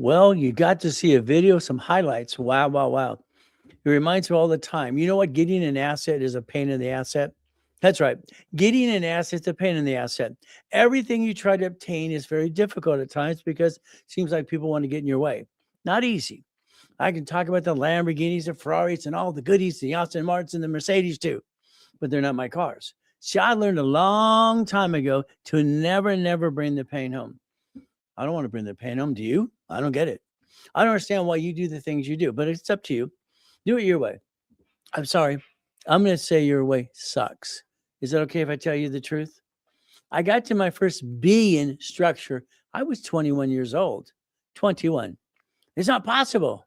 Well, you got to see a video, some highlights. Wow, wow, wow. It reminds me all the time. You know what? Getting an asset is a pain in the asset. That's right. Getting an asset is a pain in the asset. Everything you try to obtain is very difficult at times because it seems like people want to get in your way. Not easy. I can talk about the Lamborghinis, the Ferraris, and all the goodies, the Aston Martins, and the Mercedes too, but they're not my cars. See, I learned a long time ago to never, never bring the pain home. I don't want to bring the pain home. Do you? I don't get it. I don't understand why you do the things you do, but it's up to you. Do it your way. I'm sorry. I'm going to say your way sucks. Is it okay if I tell you the truth? I got to my first B in structure. I was 21 years old. 21. It's not possible.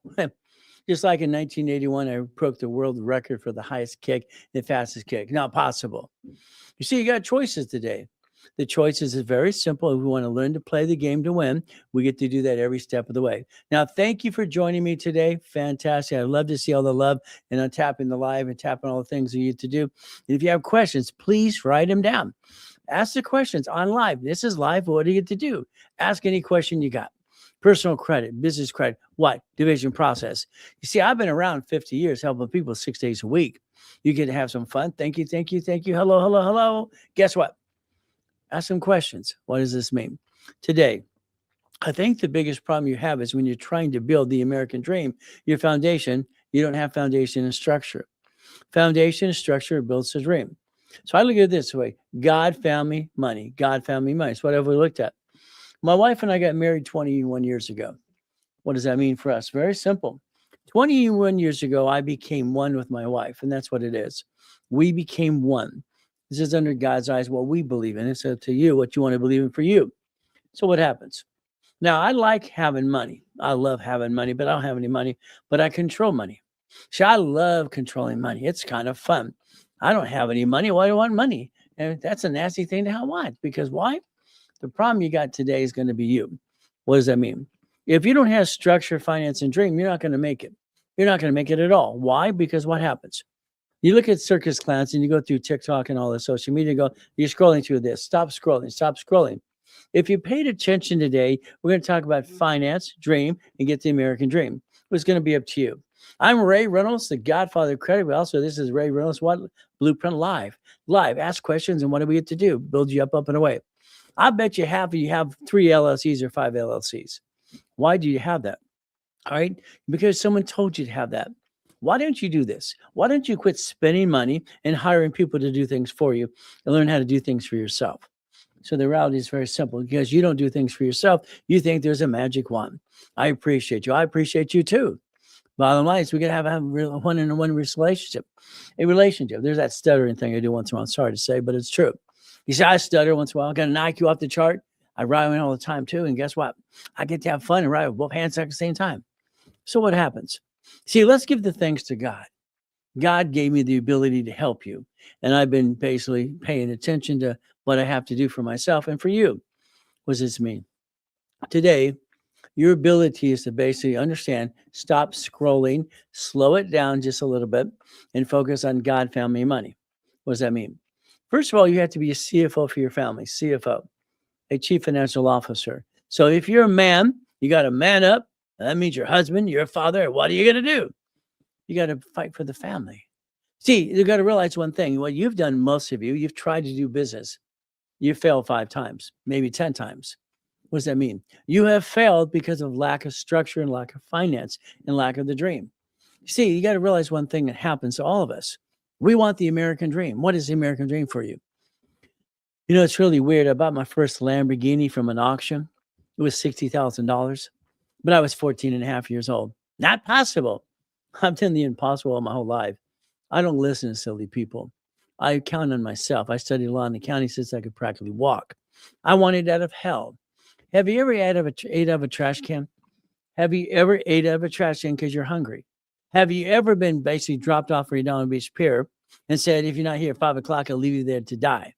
Just like in 1981, I broke the world record for the highest kick, the fastest kick. Not possible. You see, you got choices today. The choices is very simple. If we want to learn to play the game to win, we get to do that every step of the way. Now, thank you for joining me today. Fantastic. I love to see all the love and on tapping the live and tapping all the things you need to do. And if you have questions, please write them down. Ask the questions on live. This is live. What do you get to do? Ask any question you got. Personal credit, business credit, what? Division process. You see, I've been around 50 years helping people 6 days a week. You get to have some fun. Thank you, thank you, thank you. Hello, hello, hello. Guess what? Ask some questions. What does this mean? Today, I think the biggest problem you have is when you're trying to build the American dream, your foundation, you don't have foundation and structure. Foundation and structure builds the dream. So I look at it this way: God, family, money. God, family, money. It's whatever we looked at. My wife and I got married 21 years ago. What does that mean for us? Very simple. 21 years ago, I became one with my wife, and that's what it is. We became one. This is under God's eyes what we believe in. It's up to you what you want to believe in for you. So what happens? Now, I like having money. I love having money, but I don't have any money, but I control money. See, I love controlling money. It's kind of fun. I don't have any money. Why do I want money? And that's a nasty thing to have want. Because why? The problem you got today is going to be you. What does that mean? If you don't have structure, finance, and dream, you're not going to make it. You're not going to make it at all. Why? Because what happens? You look at circus clowns and you go through TikTok and all the social media and go, you're scrolling through this. Stop scrolling. Stop scrolling. If you paid attention today, we're going to talk about finance, dream, and get the American dream. It's going to be up to you. I'm Ray Reynolds, the godfather of credit. But also, this is Ray Reynolds, what? Blueprint Live. Live. Ask questions, and what do we get to do? Build you up and away. I bet you half of you have 3 LLCs or 5 LLCs. Why do you have that? All right. Because someone told you to have that. Why don't you do this? Why don't you quit spending money and hiring people to do things for you and learn how to do things for yourself? So the reality is very simple. Because you don't do things for yourself, you think there's a magic wand. I appreciate you. I appreciate you too. Bottom line is we got to have a one-on-one relationship. A relationship. There's that stuttering thing I do once in a while. Sorry to say, but it's true. You see, I stutter once in a while. I got an IQ off the chart. I ride in all the time too. And guess what? I get to have fun and ride with both hands at the same time. So what happens? See, let's give the thanks to God. God gave me the ability to help you. And I've been basically paying attention to what I have to do for myself and for you. What does this mean? Today, your ability is to basically understand, stop scrolling, slow it down just a little bit, and focus on God, family, and money. What does that mean? First of all, you have to be a CFO for your family, CFO, a chief financial officer. So if you're a man, you got to man up. That means your husband, your father. What are you going to do? You got to fight for the family. See, you got to realize one thing. What you've done, most of you, you've tried to do business. You failed 5 times, maybe 10 times. What does that mean? You have failed because of lack of structure and lack of finance and lack of the dream. See, you got to realize one thing that happens to all of us. We want the American dream. What is the American dream for you? You know, it's really weird. I bought my first Lamborghini from an auction. It was $60,000, but I was 14 and a half years old. Not possible. I've done the impossible all my whole life. I don't listen to silly people. I count on myself. I studied law and accounting since I could practically walk. I wanted out of hell. Have you ever ate out of a trash can? Have you ever ate out of a trash can because you're hungry? Have you ever been basically dropped off for down Beach Pier and said, if you're not here at 5 o'clock, I'll leave you there to die?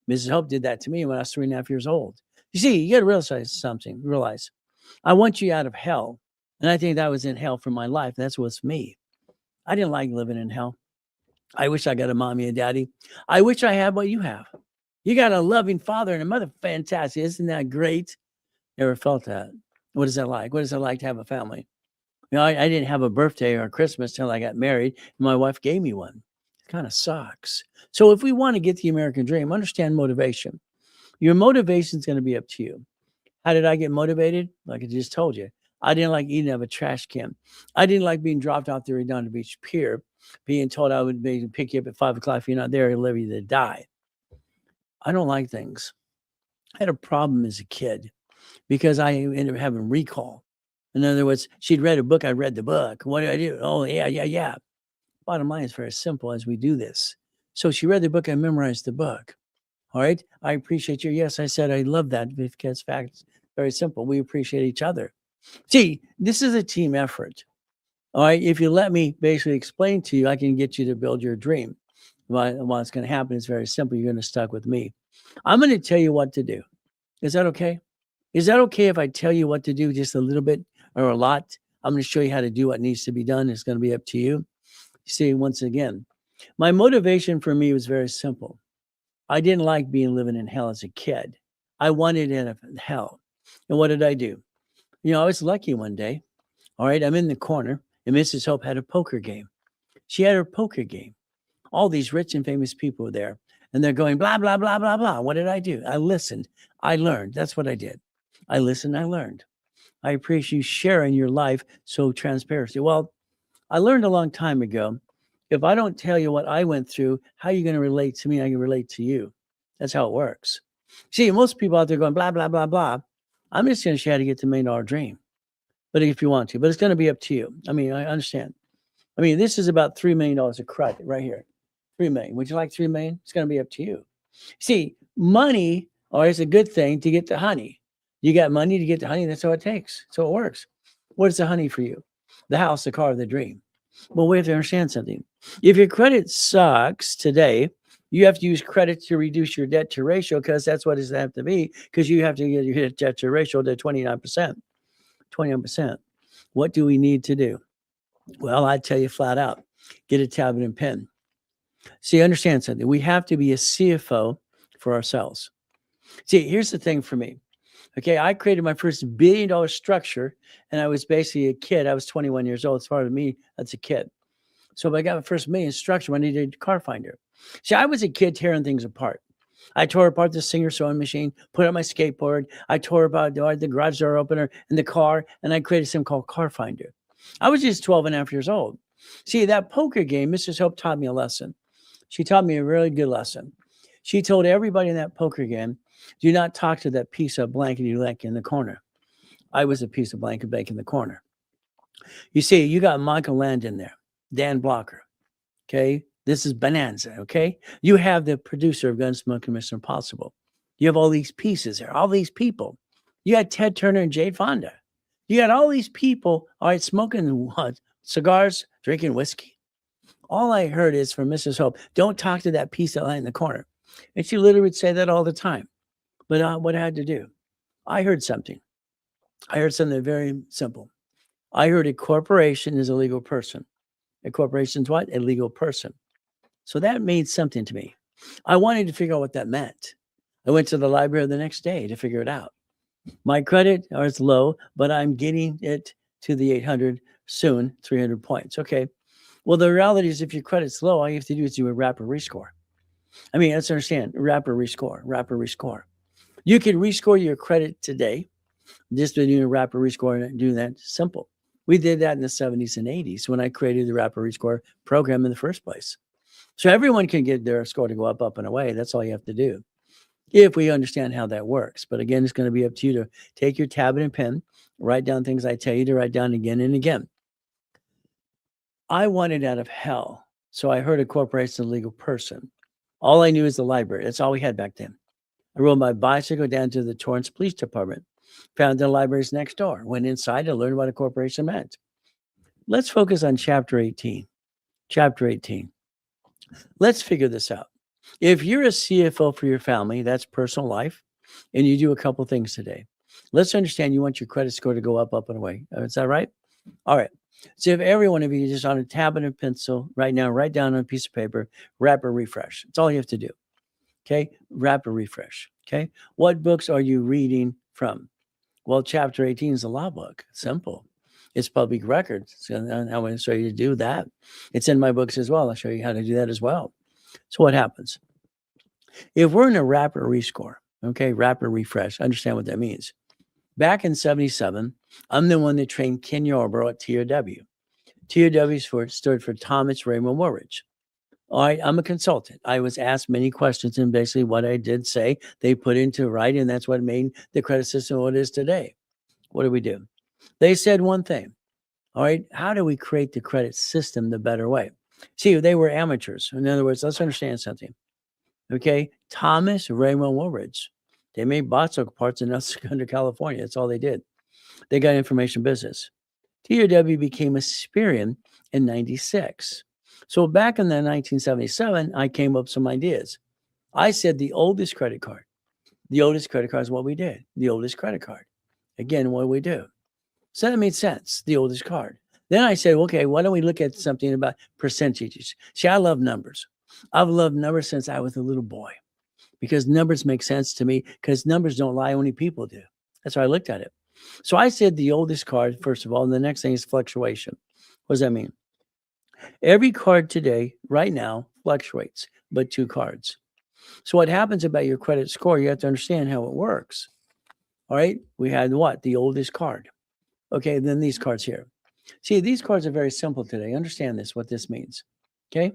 Mrs. Hope did that to me when I was 3.5 years old. You see, you got to realize something. Realize, I want you out of hell. And I think that was in hell for my life. That's what's me. I didn't like living in hell. I wish I got a mommy and daddy. I wish I had what you have. You got a loving father and a mother. Fantastic. Isn't that great? Never felt that. What is that like? What is it like to have a family? I didn't have a birthday or Christmas till I got married. And my wife gave me one. It kind of sucks. So if we want to get the American dream, understand motivation. Your motivation is going to be up to you. How did I get motivated? Like I just told you, I didn't like eating out of a trash can. I didn't like being dropped off the Redondo Beach Pier, being told I would be pick you up at 5 o'clock. If you're not there, you'll live you to die. I don't like things. I had a problem as a kid because I ended up having recall. In other words, she'd read a book, I read the book. What did I do? Oh, yeah, yeah, yeah. Bottom line is very simple as we do this. So she read the book, I memorized the book. All right. I appreciate you. Yes, I said I love that because facts very simple. We appreciate each other. See, this is a team effort. All right. If you let me basically explain to you, I can get you to build your dream. What's going to happen is very simple. You're going to stuck with me. I'm going to tell you what to do. Is that okay? Is that okay if I tell you what to do just a little bit or a lot? I'm going to show you how to do what needs to be done. It's going to be up to you. See, once again, my motivation for me was very simple. I didn't like being living in hell as a kid. I wanted out of hell. And what did I do? I was lucky one day. All right, I'm in the corner, and Mrs. Hope had a poker game. She had her poker game. All these rich and famous people were there, and they're going blah, blah, blah, blah, blah. What did I do? I listened. I learned. That's what I did. I listened. I learned. I appreciate you sharing your life so transparency. Well, I learned a long time ago, if I don't tell you what I went through, how are you going to relate to me? I can relate to you. That's how it works. See, most people out there going blah, blah, blah, blah. I'm just going to share how to get the $1 million dream. But if you want to, but it's going to be up to you. I mean, I understand. I mean, this is about $3 million of credit right here. 3 million. Would you like 3 million? It's going to be up to you. See, money is a good thing to get the honey. You got money to get the honey. That's all it takes. So it works. What's the honey for you? The house, the car, the dream. Well, we have to understand something. If your credit sucks today, you have to use credit to reduce your debt to ratio because that's what it have to be because you have to get your debt to ratio to 29%. 29%. What do we need to do? Well, I tell you flat out, get a tablet and pen. See, understand something. We have to be a CFO for ourselves. See, here's the thing for me. Okay, I created my first $1 billion structure, and I was basically a kid. I was 21 years old. As far as me, that's a kid. So if I got my first million structure, I needed a car finder. See, I was a kid tearing things apart. I tore apart the Singer sewing machine, put on my skateboard. I tore apart the garage door opener in the car, and I created something called Car Finder. I was just 12 and a half years old. See, that poker game, Mrs. Hope taught me a lesson. She taught me a really good lesson. She told everybody in that poker game, do not talk to that piece of blankety blank in the corner. I was a piece of blankety blank in the corner. You see, you got Michael Land in there, Dan Blocker. Okay. This is Bonanza. Okay. You have the producer of Gunsmoke and Mr. Impossible. You have all these pieces there, all these people. You got Ted Turner and Jade Fonda. You got all these people, all right, smoking what? Cigars, drinking whiskey. All I heard is from Mrs. Hope, don't talk to that piece that lie in the corner. And she literally would say that all the time. But what I had to do, I heard something. I heard something very simple. I heard a corporation is a legal person. A corporation's what? A legal person. So that made something to me. I wanted to figure out what that meant. I went to the library the next day to figure it out. My credit is low, but I'm getting it to the 800 soon, 300 points. Okay. Well, the reality is if your credit's low, all you have to do is do a rapid rescore. I mean, let's understand, rapid rescore. You can rescore your credit today just by doing a rapid rescore and doing that simple. We did that in the 70s and 80s when I created the rapid rescore program in the first place. So everyone can get their score to go up, up, and away. That's all you have to do if we understand how that works. But again, it's going to be up to you to take your tablet and pen, write down things I tell you to write down again and again. I wanted out of hell. So I heard a corporation, a legal person. All I knew is the library. That's all we had back then. I rode my bicycle down to the Torrance Police Department, found the libraries next door, went inside to learn what a corporation meant. Let's focus on chapter 18. Chapter 18. Let's figure this out. If you're a CFO for your family, that's personal life, and you do a couple things today. Let's understand you want your credit score to go up, up, and away. Is that right? All right. So if every one of you just on a tablet and pencil right now, write down on a piece of paper, rapid refresh. That's all you have to do. Okay. Rapid refresh. Okay. What books are you reading from? Well, chapter 18 is the law book. Simple. It's public records. So I'm going to show you to do that. It's in my books as well. I'll show you how to do that as well. So what happens? If we're in a rapid rescore, okay, rapid refresh, understand what that means. Back in 77, I'm the one that trained Ken Yarborough at TOW. TOW stood for Thomas Raymond Woolridge. All right, I'm a consultant. I was asked many questions, and basically what I did say, they put into writing, and that's what made the credit system what it is today. What do we do? They said one thing. All right, how do we create the credit system the better way? See, they were amateurs. In other words, let's understand something. Okay, Thomas Raymond Woolridge. They made bottle parts in Secunda, California. That's all they did. They got information business. TOW became Asperian in 96. So back in the 1977, I came up with some ideas. I said the oldest credit card. The oldest credit card is what we did. The oldest credit card. Again, what do we do? So that made sense, the oldest card. Then I said, okay, why don't we look at something about percentages? See, I love numbers. I've loved numbers since I was a little boy because numbers make sense to me because numbers don't lie, only people do. That's why I looked at it. So I said the oldest card, first of all, and the next thing is fluctuation. What does that mean? Every card today, right now, fluctuates, but two cards. So what happens about your credit score, you have to understand how it works. All right, we had what? The oldest card. Okay, then these cards here. See, these cards are very simple today. Understand this, what this means. Okay,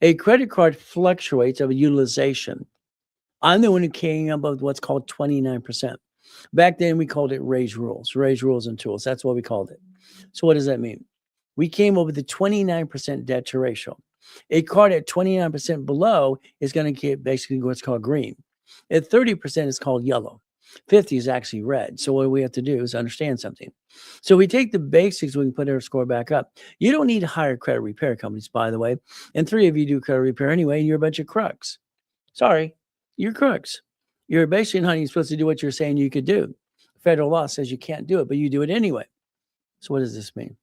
a credit card fluctuates of utilization. I'm the one who came up with what's called 29%. Back then, we called it raise rules and tools. That's what we called it. So what does that mean? We came up with the 29% debt to ratio. A card at 29% below is going to get basically what's called green. At 30% is called yellow. 50 is actually red. So what we have to do is understand something. So we take the basics, we can put our score back up. You don't need to hire credit repair companies, by the way. And 3 of you do credit repair anyway, and you're a bunch of crooks. Sorry, you're crooks. You're basically not even supposed to do what you're saying you could do. Federal law says you can't do it, but you do it anyway. So what does this mean?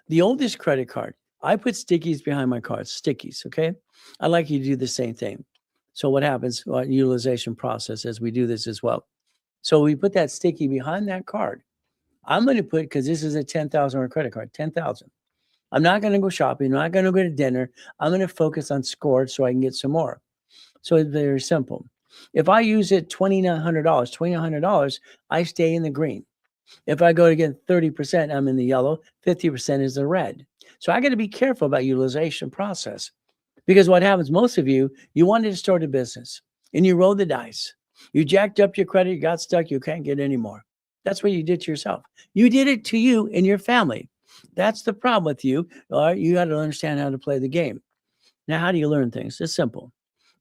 The oldest credit card, I put stickies behind my cards, stickies, okay? I'd like you to do the same thing. So what happens, utilization process as we do this as well. So we put that sticky behind that card. I'm going to put, because this is a $10,000 credit card, 10,000. I'm not going to go shopping. I'm not going to go to dinner. I'm going to focus on score so I can get some more. So it's very simple. If I use it $2,900, I stay in the green. If I go to get 30%, I'm in the yellow, 50% is the red. So I got to be careful about utilization process because what happens, most of you wanted to start a business and you rolled the dice. You jacked up your credit, you got stuck, you can't get any more. That's what you did to yourself. You did it to you and your family. That's the problem with you. All right, you got to understand how to play the game. Now, how do you learn things? It's simple.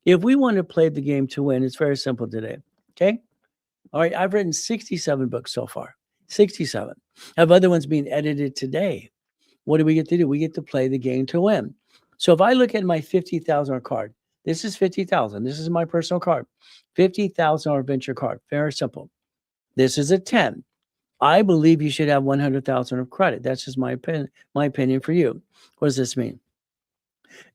If we want to play the game to win, it's very simple today. Okay? All right, I've written 67 books so far. 67. I have other ones being edited today. What do we get to do? We get to play the game to win. So if I look at my $50,000 card, this is 50,000. This is my personal card. $50,000 venture card. Very simple. This is a 10. I believe you should have 100,000 of credit. That's just my opinion for you. What does this mean?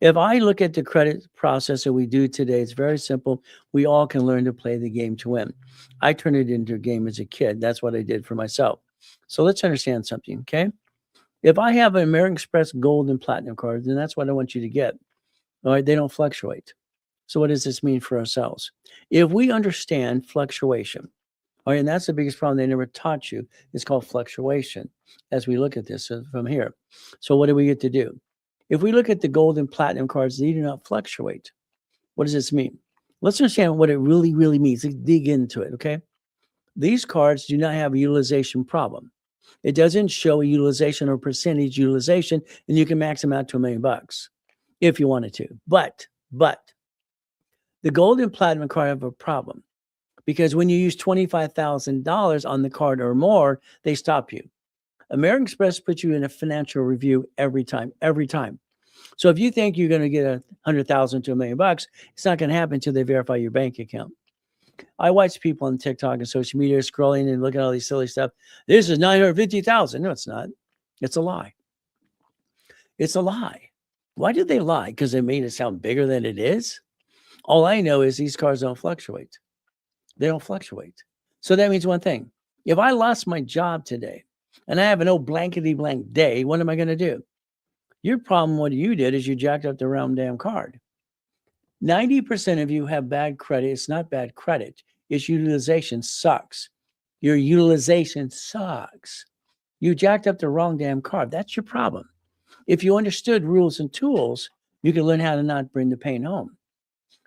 If I look at the credit process that we do today, it's very simple. We all can learn to play the game to win. I turned it into a game as a kid. That's what I did for myself. So let's understand something, okay? If I have an American Express Gold and Platinum card, then that's what I want you to get. All right, they don't fluctuate. So what does this mean for ourselves? If we understand fluctuation, all right, and that's the biggest problem they never taught you. It's called fluctuation as we look at this from here. So what do we get to do? If we look at the gold and platinum cards, they do not fluctuate. What does this mean? Let's understand what it really, really means. Let's dig into it, okay? These cards do not have a utilization problem. It doesn't show a utilization or percentage utilization, and you can max them out to $1 million if you wanted to. But the gold and platinum card have a problem because when you use $25,000 on the card or more, they stop you. American Express puts you in a financial review every time. So if you think you're going to get $100,000 to $1 million, it's not going to happen until they verify your bank account. I watch people on TikTok and social media scrolling and looking at all these silly stuff. This is 950,000. No, it's not. It's a lie. It's a lie. Why do they lie? Because they made it sound bigger than it is? All I know is these cars don't fluctuate. They don't fluctuate. So that means one thing. If I lost my job today and I have an old blankety blank day, what am I going to do? Your problem, what you did is you jacked up the wrong damn card. 90% of you have bad credit. It's not bad credit, it's utilization sucks. Your utilization sucks. You jacked up the wrong damn card. That's your problem. If you understood rules and tools, you can learn how to not bring the pain home.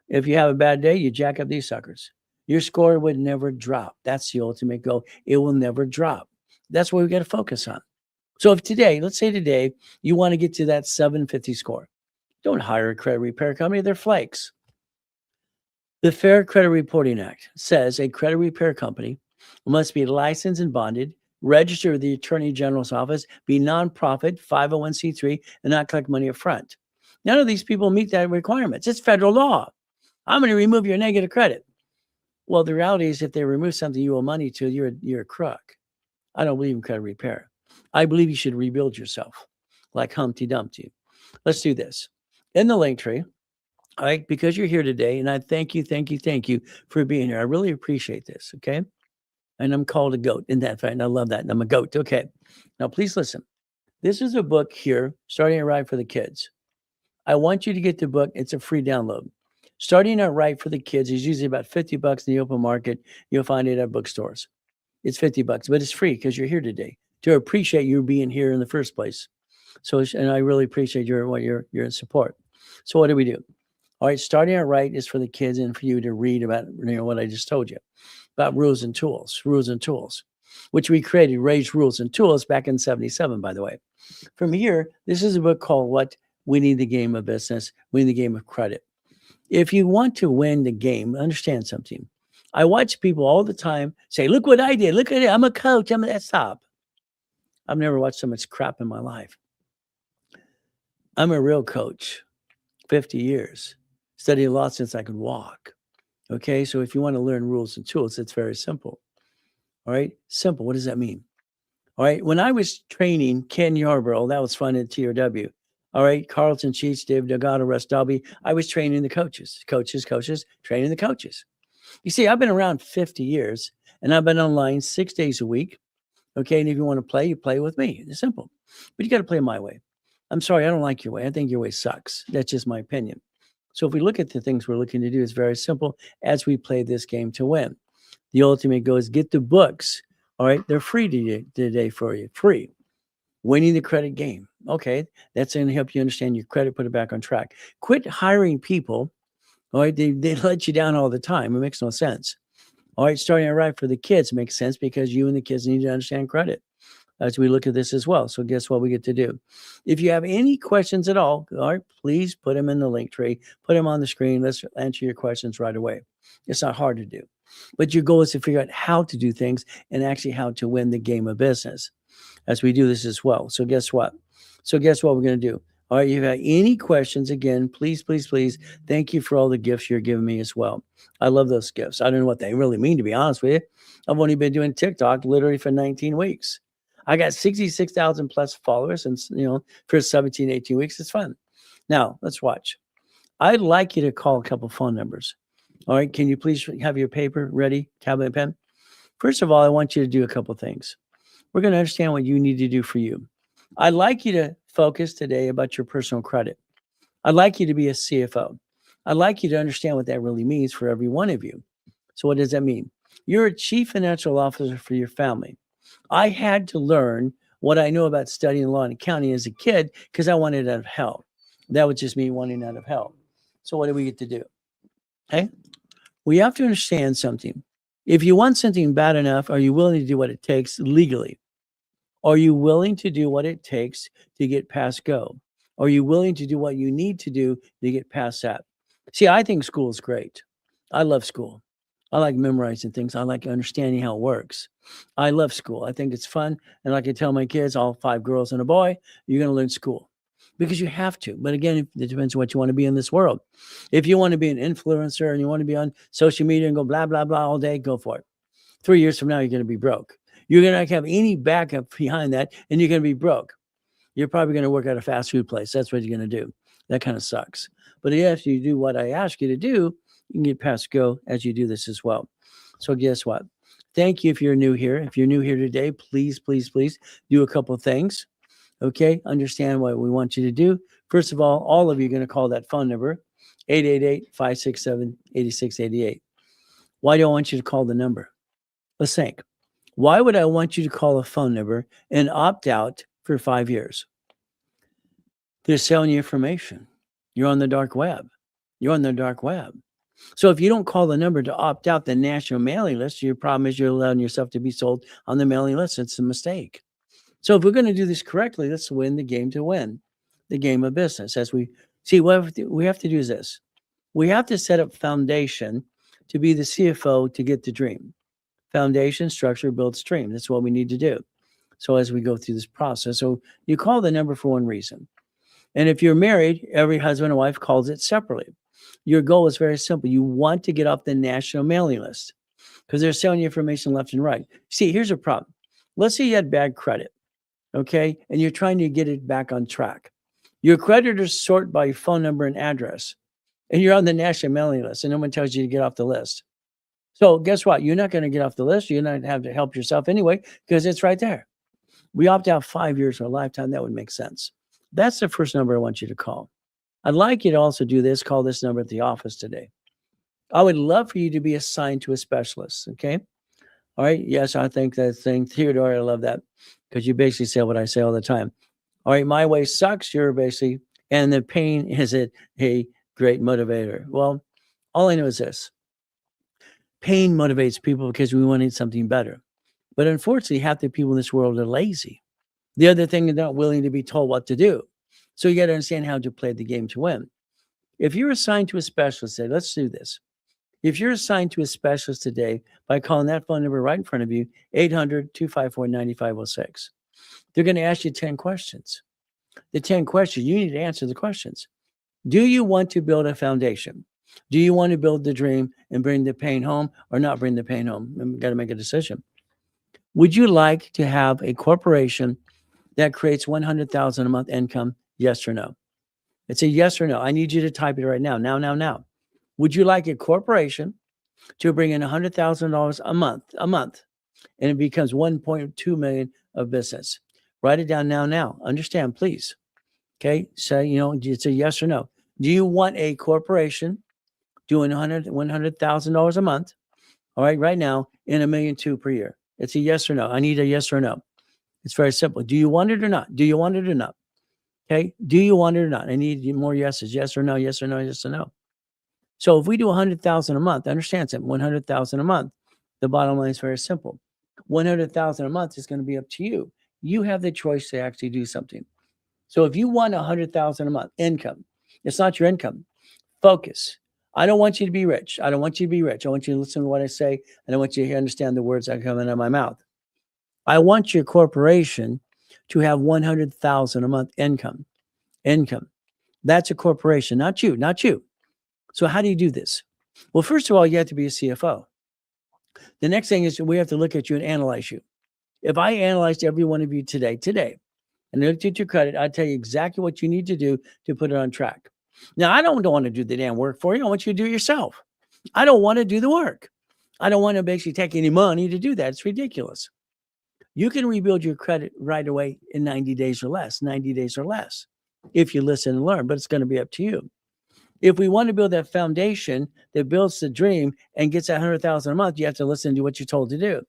If you have a bad day, you jack up these suckers. Your score would never drop. That's the ultimate goal. It will never drop. That's what we got to focus on. So if today, let's say today, you want to get to that 750 score, don't hire a credit repair company. They're flakes. The Fair Credit Reporting Act says a credit repair company must be licensed and bonded, registered with the Attorney General's office, be nonprofit, 501c3, and not collect money up front. None of these people meet that requirements. It's federal law. I'm going to remove your negative credit. Well, the reality is if they remove something you owe money to, you're a crook. I don't believe in credit repair. I believe you should rebuild yourself like Humpty Dumpty. Let's do this. In the link tree, all right, because you're here today, and I thank you for being here. I really appreciate this, okay? And I'm called a goat in that fact, and I love that. And I'm a goat, okay? Now, please listen. This is a book here, Starting It Right for the Kids. I want you to get the book. It's a free download. Starting It Right for the Kids is usually about $50 in the open market. You'll find it at bookstores. It's $50, but it's free because you're here today to appreciate you being here in the first place. So, and I really appreciate your support. So what do we do? All right, Starting It Right is for the kids and for you to read about, what I just told you about rules and tools, which we created, Raised Rules and Tools back in 77, by the way. From here, this is a book called What Winning the Game of Business, Winning the Game of Credit. If you want to win the game, understand something. I watch people all the time say, look what I did. Look at it. I'm a coach. Stop. I've never watched so much crap in my life. I'm a real coach, 50 years. Studied law since I could walk. Okay, so if you want to learn rules and tools, it's very simple. All right, simple. What does that mean? All right, when I was training Ken Yarborough, that was fun at TRW. All right, Carlton Sheets, Dave Delgado, Russ Dalby. I was training the coaches, training the coaches. You see, I've been around 50 years, and I've been online 6 days a week. Okay, and if you want to play, you play with me. It's simple, but you got to play my way. I'm sorry, I don't like your way. I think your way sucks. That's just my opinion. So if we look at the things we're looking to do, it's very simple as we play this game to win. The ultimate goal is get the books. All right, they're free today for you. Free. Winning the credit game. Okay, that's going to help you understand your credit, put it back on track. Quit hiring people. All right, they let you down all the time. It makes no sense. All right, Starting It Right for the Kids makes sense because you and the kids need to understand credit as we look at this as well. So guess what we get to do? If you have any questions at all right, please put them in the link tree, put them on the screen. Let's answer your questions right away. It's not hard to do, but your goal is to figure out how to do things and actually how to win the game of business as we do this as well. So guess what? We're going to do? All right, if you have any questions, again, please, thank you for all the gifts you're giving me as well. I love those gifts. I don't know what they really mean, to be honest with you. I've only been doing TikTok literally for 19 weeks. I got 66,000 plus followers, and for 17, 18 weeks, it's fun. Now, let's watch. I'd like you to call a couple phone numbers. All right, can you please have your paper ready, tablet and pen? First of all, I want you to do a couple things. We're going to understand what you need to do for you. I'd like you to focus today about your personal credit. I'd like you to be a CFO. I'd like you to understand what that really means for every one of you. So what does that mean? You're a chief financial officer for your family. I had to learn what I know about studying law and accounting as a kid because I wanted out of hell. That was just me wanting out of hell. So what do we get to do? Okay. We have to understand something. If you want something bad enough, are you willing to do what it takes legally? Are you willing to do what it takes to get past go? Are you willing to do what you need to do to get past that? See, I think school is great. I love school. I like memorizing things. I like understanding how it works. I love school. I think it's fun. And like I tell my kids, all 5 girls and a boy, you're going to learn school because you have to. But again, it depends on what you want to be in this world. If you want to be an influencer and you want to be on social media and go blah, blah, blah all day, go for it. 3 years from now, you're going to be broke. You're going to have any backup behind that, and you're going to be broke. You're probably going to work at a fast food place. That's what you're going to do. That kind of sucks. But if you do what I ask you to do, you can get past go as you do this as well. So guess what? Thank you if you're new here. If you're new here today, please, please, please do a couple of things. Okay. Understand what we want you to do. First of all of you are going to call that phone number 888-567-8688. Why do I want you to call the number? Let's think. Why would I want you to call a phone number and opt out for 5 years? They're selling you information. You're on the dark web. You're on the dark web. So if you don't call the number to opt out the national mailing list, your problem is you're allowing yourself to be sold on the mailing list. It's a mistake. So if we're going to do this correctly, let's win the game to win the game of business. As we see, what we have to do is this. We have to set up foundation to be the CFO to get the dream. Foundation, structure, build, stream. That's what we need to do. So as we go through this process, so you call the number for one reason. And if you're married, every husband and wife calls it separately. Your goal is very simple. You want to get off the national mailing list because they're selling you information left and right. See, here's a problem. Let's say you had bad credit, okay, and you're trying to get it back on track. Your creditors sort by phone number and address, and you're on the national mailing list, and no one tells you to get off the list. So guess what? You're not going to get off the list. You're not going to have to help yourself anyway because it's right there. We opt out 5 years or a lifetime. That would make sense. That's the first number I want you to call. I'd like you to also do this. Call this number at the office today. I would love for you to be assigned to a specialist. Okay. All right. Yes, I think that thing. Theodore, I love that because you basically say what I say all the time. All right. My way sucks. You're basically, and the pain is a great motivator. Well, all I know is this. Pain motivates people because we wanted something better. But unfortunately, half the people in this world are lazy. The other thing, they're not willing to be told what to do. So you got to understand how to play the game to win. If you're assigned to a specialist today, let's do this. If you're assigned to a specialist today by calling that phone number right in front of you, 800-254-9506, they're going to ask you 10 questions. The 10 questions, you need to answer the questions. Do you want to build a foundation? Do you want to build the dream and bring the pain home or not bring the pain home? We've got to make a decision. Would you like to have a corporation that creates $100,000 a month income? Yes or no? It's a yes or no. I need you to type it right now. Now. Would you like a corporation to bring in $100,000 a month, and it becomes 1.2 million of business? Write it down now. Understand, please. Okay. Say, it's a yes or no. Do you want a corporation doing $100,000 a month? All right. Right now in $1.2 million per year. It's a yes or no. I need a yes or no. It's very simple. Do you want it or not? Do you want it or not? Okay. Do you want it or not? I need more yeses. Yes or no, yes or no, yes or no. So if we do 100,000 a month, understand something, 100,000 a month, the bottom line is very simple. 100,000 a month is going to be up to you. You have the choice to actually do something. So if you want 100,000 a month income, it's not your income. Focus. I don't want you to be rich. I want you to listen to what I say. And I want you to understand the words that come out of my mouth. I want your corporation to have 100,000 a month income. That's a corporation, not you. So how do you do this? Well, first of all, you have to be a CFO. The next thing is we have to look at you and analyze you. If I analyzed every one of you today, and looked at your credit, I'd tell you exactly what you need to do to put it on track. Now, I don't want to do the damn work for you. I want you to do it yourself. I don't want to do the work. I don't want to basically take any money to do that. It's ridiculous. You can rebuild your credit right away in 90 days or less, if you listen and learn, but it's going to be up to you. If we want to build that foundation that builds the dream and gets that 100,000 a month, you have to listen to what you're told to do.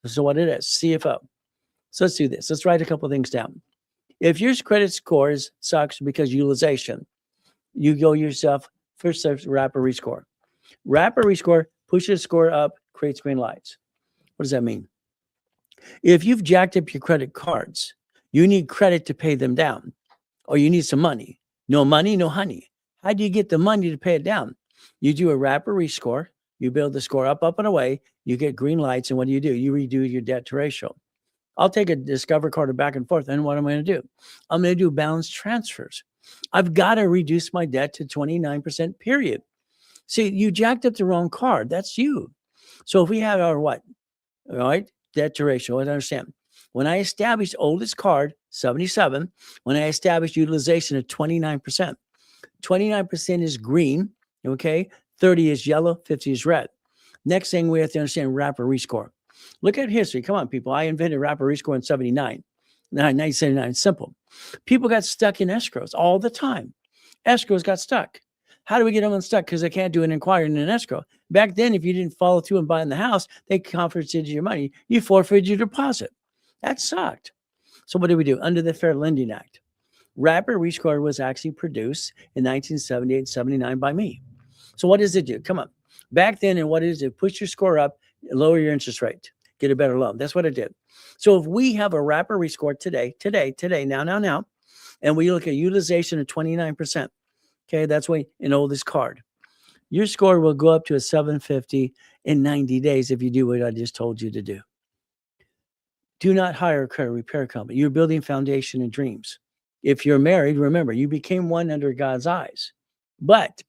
So what it is, CFO. So let's do this. Let's write a couple of things down. If your credit score sucks because utilization, you go yourself, first wrap a rescore. Wrap a rescore, push the score up, creates green lights. What does that mean? If you've jacked up your credit cards, you need credit to pay them down, or you need some money. No money, no honey. How do you get the money to pay it down? You do a wrapper rescore. You build the score up and away. You get green lights. And what do? You redo your debt to ratio. I'll take a Discover card back and forth. And what am I going to do? I'm going to do balance transfers. I've got to reduce my debt to 29%, period. See, you jacked up the wrong card. That's you. So if we have our what? All right. Debt to ratio. I understand. When I established oldest card, 77, when I established utilization of 29%, 29% is green, okay? 30 is yellow, 50 is red. Next thing we have to understand, wrapper rescore. Look at history. Come on, people. I invented rapid rescore in 79. 1979. Simple. People got stuck in escrows all the time. Escrows got stuck. How do we get them unstuck? Because they can't do an inquiry in an escrow. Back then, if you didn't follow through and buy in the house, they confiscated your money. You forfeited your deposit. That sucked. So what did we do? Under the Fair Lending Act, rapid rescore was actually produced in 1978, 79 by me. So what does it do? Come on. Back then, and what is it? Push your score up, lower your interest rate, get a better loan. That's what it did. So if we have a rapid rescore today, now, and we look at utilization of 29%, okay, that's why an oldest card, your score will go up to a 750 in 90 days if you do what I just told you to do. Do not hire a credit repair company. You're building foundation and dreams. If you're married, remember, you became one under God's eyes. But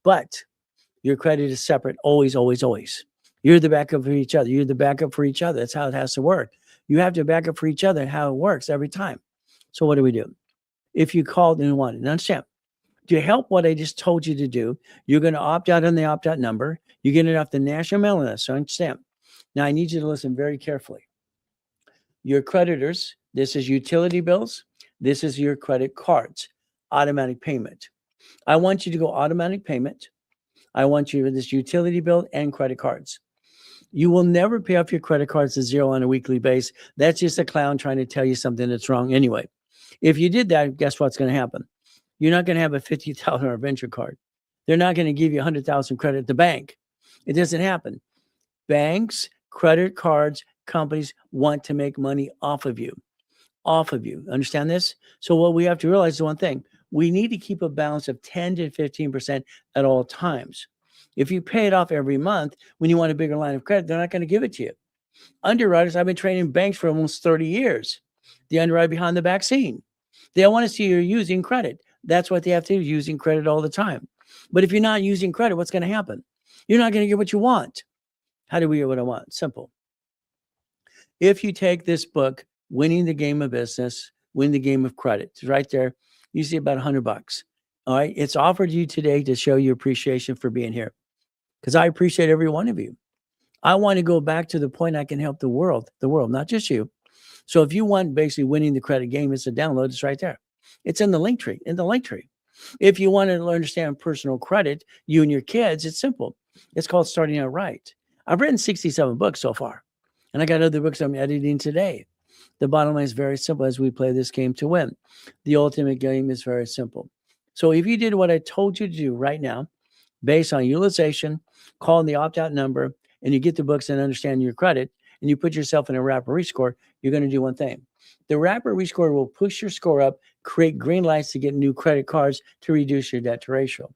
your credit is separate, always, always, always. You're the backup for each other. You're the backup for each other. That's how it has to work. You have to back up for each other, how it works every time. So what do we do? If you called and wanted, understand, to help what I just told you to do, you're going to opt out on the opt-out number. You get it off the national mailing list. So understand. Now, I need you to listen very carefully. Your creditors, this is utility bills. This is your credit cards, automatic payment. I want you to go automatic payment. I want you with this utility bill and credit cards. You will never pay off your credit cards to zero on a weekly basis. That's just a clown trying to tell you something that's wrong anyway. If you did that, guess what's going to happen? You're not going to have a $50,000 venture card. They're not going to give you $100,000 credit at the bank. It doesn't happen. Banks, credit cards, companies want to make money off of you. Understand this? So what we have to realize is one thing. We need to keep a balance of 10 to 15% at all times. If you pay it off every month, when you want a bigger line of credit, they're not going to give it to you. Underwriters, I've been training banks for almost 30 years. The underwriter behind the back scene. They want to see you're using credit. That's what they have to do, using credit all the time. But if you're not using credit, what's going to happen? You're not going to get what you want. How do we get what I want? Simple. If you take this book, Winning the Game of Business, Win the Game of Credit, it's right there. You see about $100. All right. It's offered you today to show your appreciation for being here. Because I appreciate every one of you. I want to go back to the point I can help the world, not just you. So if you want basically winning the credit game, it's a download. It's right there. It's in the link tree. If you want to understand personal credit, you and your kids, it's simple. It's called Starting Out Right. I've written 67 books so far, and I got other books I'm editing today. The bottom line is very simple as we play this game to win. The ultimate game is very simple. So if you did what I told you to do right now, based on utilization, calling the opt-out number, and you get the books and understand your credit, and you put yourself in a rapid rescore, you're going to do one thing. The rapid rescore will push your score up, create green lights to get new credit cards to reduce your debt to ratio.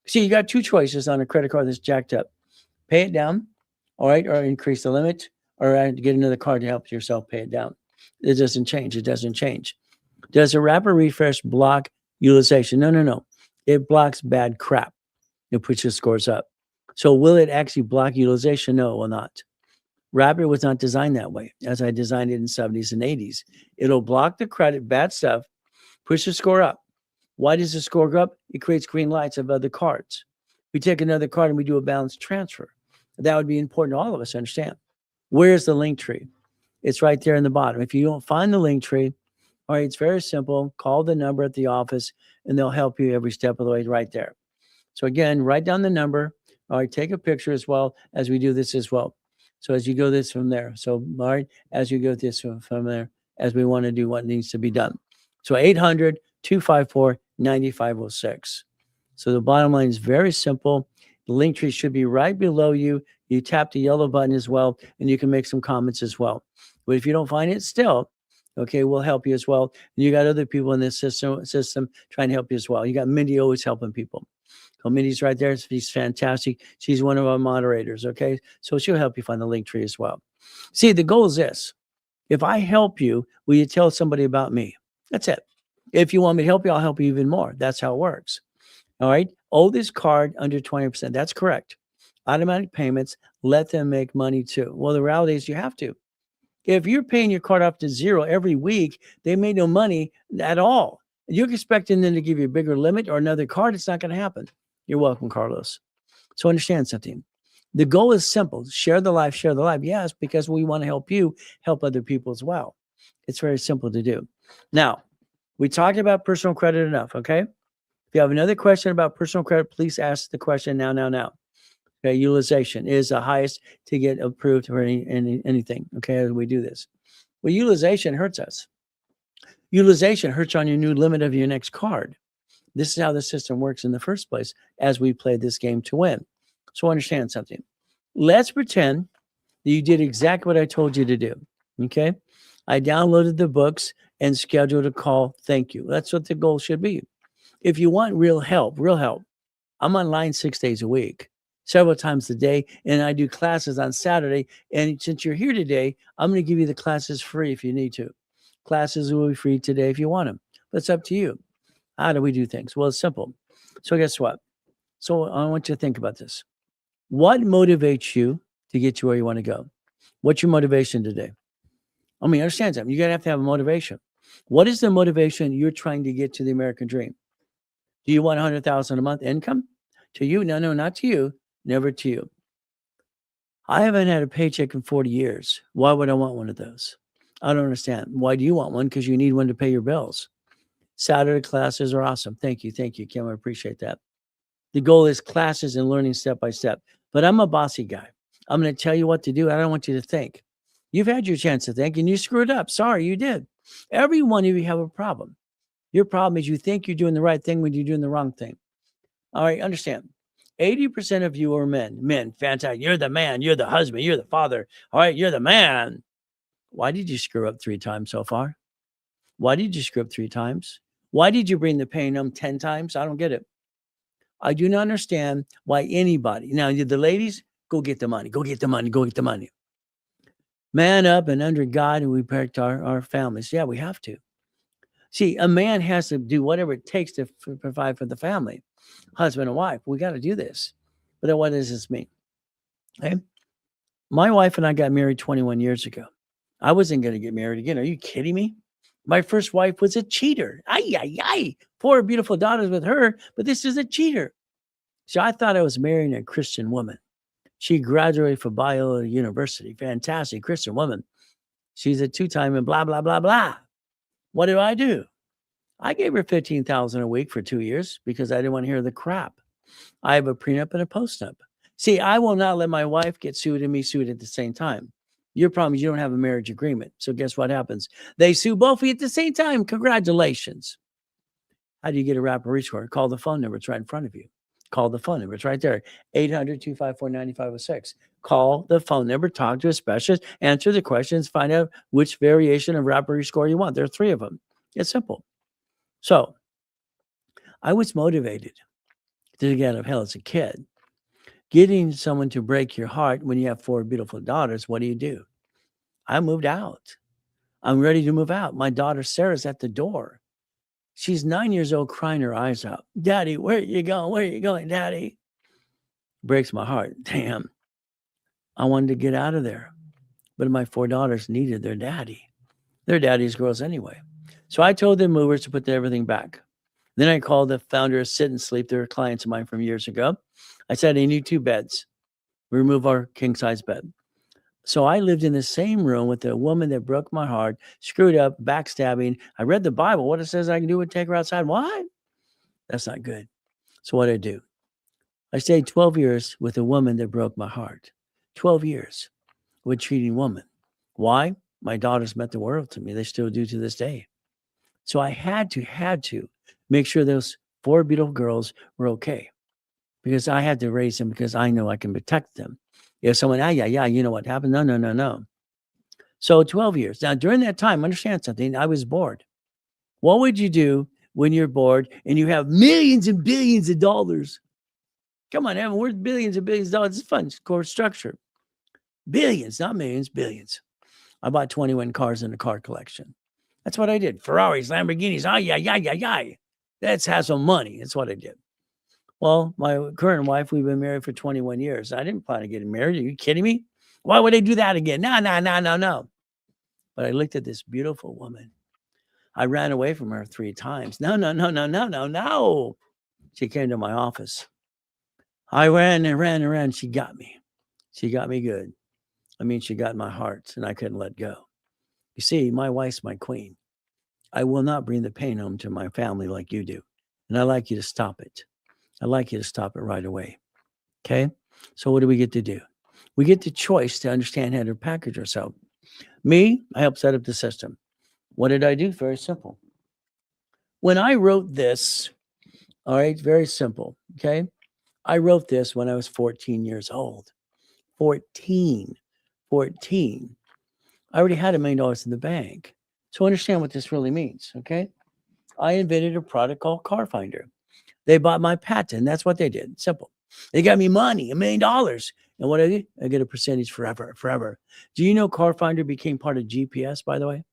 See, you got two choices on a credit card that's jacked up. Pay it down, all right, or increase the limit, or get another card to help yourself pay it down. It doesn't change. Does a rapid refresh block utilization? No. It blocks bad crap. It puts your scores up. So will it actually block utilization? No, it will not. Rapid was not designed that way, as I designed it in the 70s and 80s. It'll block the credit, bad stuff, push the score up. Why does the score go up? It creates green lights of other cards. We take another card and we do a balance transfer. That would be important to all of us to understand. Where's the link tree? It's right there in the bottom. If you don't find the link tree, all right, it's very simple. Call the number at the office and they'll help you every step of the way right there. So again, write down the number. All right, take a picture as well as we do this as well. So as you go this from there. So, all right, as you go this from there, as we want to do what needs to be done. So 800-254-9506. So the bottom line is very simple. The link tree should be right below you. You tap the yellow button as well, and you can make some comments as well. But if you don't find it still, okay, we'll help you as well. And you got other people in this system trying to help you as well. You got Mindy always helping people. So Mindy's right there. She's fantastic. She's one of our moderators, okay? So she'll help you find the link tree as well. See, the goal is this. If I help you, will you tell somebody about me? That's it. If you want me to help you, I'll help you even more. That's how it works. All right? Oldest card under 20%. That's correct. Automatic payments, let them make money too. Well, the reality is you have to. If you're paying your card up to zero every week, they made no money at all. You're expecting them to give you a bigger limit or another card. It's not going to happen. You're welcome, Carlos. So understand something. The goal is simple. Share the life, share the life. Yes, because we want to help you help other people as well. It's very simple to do. Now, we talked about personal credit enough, okay? If you have another question about personal credit, please ask the question now, now, now. Okay, utilization is the highest to get approved for anything. Okay, as we do this. Well, utilization hurts us. Utilization hurts on your new limit of your next card. This is how the system works in the first place as we played this game to win. So understand something. Let's pretend that you did exactly what I told you to do. Okay. I downloaded the books and scheduled a call. Thank you. That's what the goal should be. If you want real help, I'm online 6 days a week, several times a day, and I do classes on Saturday. And since you're here today, I'm going to give you the classes free if you need to. Classes will be free today if you want them, but it's up to you. How do we do things? Well, it's simple. So guess what? So I want you to think about this. What motivates you to get you where you want to go? What's your motivation today? I mean, understand something. You're going to have a motivation. What is the motivation you're trying to get to the American dream? Do you want 100,000 a month income? To you? No, not to you. Never to you. I haven't had a paycheck in 40 years. Why would I want one of those? I don't understand. Why do you want one? Because you need one to pay your bills. Saturday classes are awesome. Thank you, Kim. I appreciate that. The goal is classes and learning step by step. But I'm a bossy guy. I'm going to tell you what to do. I don't want you to think. You've had your chance to think and you screwed up. Sorry, you did. Every one of you have a problem. Your problem is you think you're doing the right thing when you're doing the wrong thing. All right, understand. 80% of you are men. Men, fantastic. You're the man. You're the husband. You're the father. All right, you're the man. Why did you screw up 3 times so far? Why did you screw up 3 times? Why did you bring the pain home 10 times? I don't get it. I do not understand why anybody. Now, the ladies, go get the money. Go get the money. Go get the money. Man up and under God, and we protect our families. Yeah, we have to. See, a man has to do whatever it takes to provide for the family, husband and wife. We got to do this. But then what does this mean? Okay. My wife and I got married 21 years ago. I wasn't going to get married again. Are you kidding me? My first wife was a cheater. Ay, ay, ay. 4 beautiful daughters with her, but this is a cheater. So I thought I was marrying a Christian woman. She graduated from Biola University. Fantastic Christian woman. She's a 2-time and blah, blah, blah, blah. What do? I gave her $15,000 a week for 2 years because I didn't want to hear the crap. I have a prenup and a postnup. See, I will not let my wife get sued and me sued at the same time. Your problem is you don't have a marriage agreement. So guess what happens? They sue both of you at the same time. Congratulations. How do you get a rapid score? Call the phone number. It's right in front of you. Call the phone number. It's right there. 800-254-9506. Call the phone number. Talk to a specialist. Answer the questions. Find out which variation of rapid score you want. There are 3 of them. It's simple. So I was motivated to get out of hell as a kid. Getting someone to break your heart when you have 4 beautiful daughters, what do? I moved out. I'm ready to move out. My daughter Sarah's at the door. She's 9 years old, crying her eyes out. Daddy, where are you going? Where are you going, Daddy? Breaks my heart. Damn. I wanted to get out of there. But my 4 daughters needed their daddy. They're daddy's girls anyway. So I told the movers to put everything back. Then I called the founder of Sit and Sleep. They were clients of mine from years ago. I said, I need 2 beds. Remove our king-size bed. So I lived in the same room with a woman that broke my heart, screwed up, backstabbing. I read the Bible. What it says I can do is take her outside. What? That's not good. So what did I do? I stayed 12 years with a woman that broke my heart. 12 years with a cheating woman. Why? My daughters meant the world to me. They still do to this day. So I had to make sure those 4 beautiful girls were okay. Because I had to raise them because I know I can protect them. If someone, you know what happened? No. So 12 years. Now, during that time, understand something, I was bored. What would you do when you're bored and you have millions and billions of dollars? Come on, Evan, we're billions and billions of dollars. It's fun. It's core structure. Billions, not millions, billions. I bought 21 cars in a car collection. That's what I did. Ferraris, Lamborghinis. That's have some money. That's what I did. Well, my current wife, we've been married for 21 years. I didn't plan on getting married. Are you kidding me? Why would I do that again? No. But I looked at this beautiful woman. I ran away from her 3 times. No. She came to my office. I ran and ran. She got me. She got me good. I mean, she got my heart, and I couldn't let go. You see, my wife's my queen. I will not bring the pain home to my family like you do. And I'd like you to stop it. I'd like you to stop it right away. Okay? So what do we get to do? We get the choice to understand how to package ourselves. Me, I helped set up the system. What did I do? Very simple. When I wrote this, all right, very simple. Okay. I wrote this when I was 14 years old. 14. 14. I already had $1 million in the bank. So understand what this really means. Okay. I invented a product called Car Finder. They bought my patent. That's what they did. Simple. They got me money, $1 million. And what I did, I get a percentage forever, forever. Do you know Car Finder became part of GPS, by the way?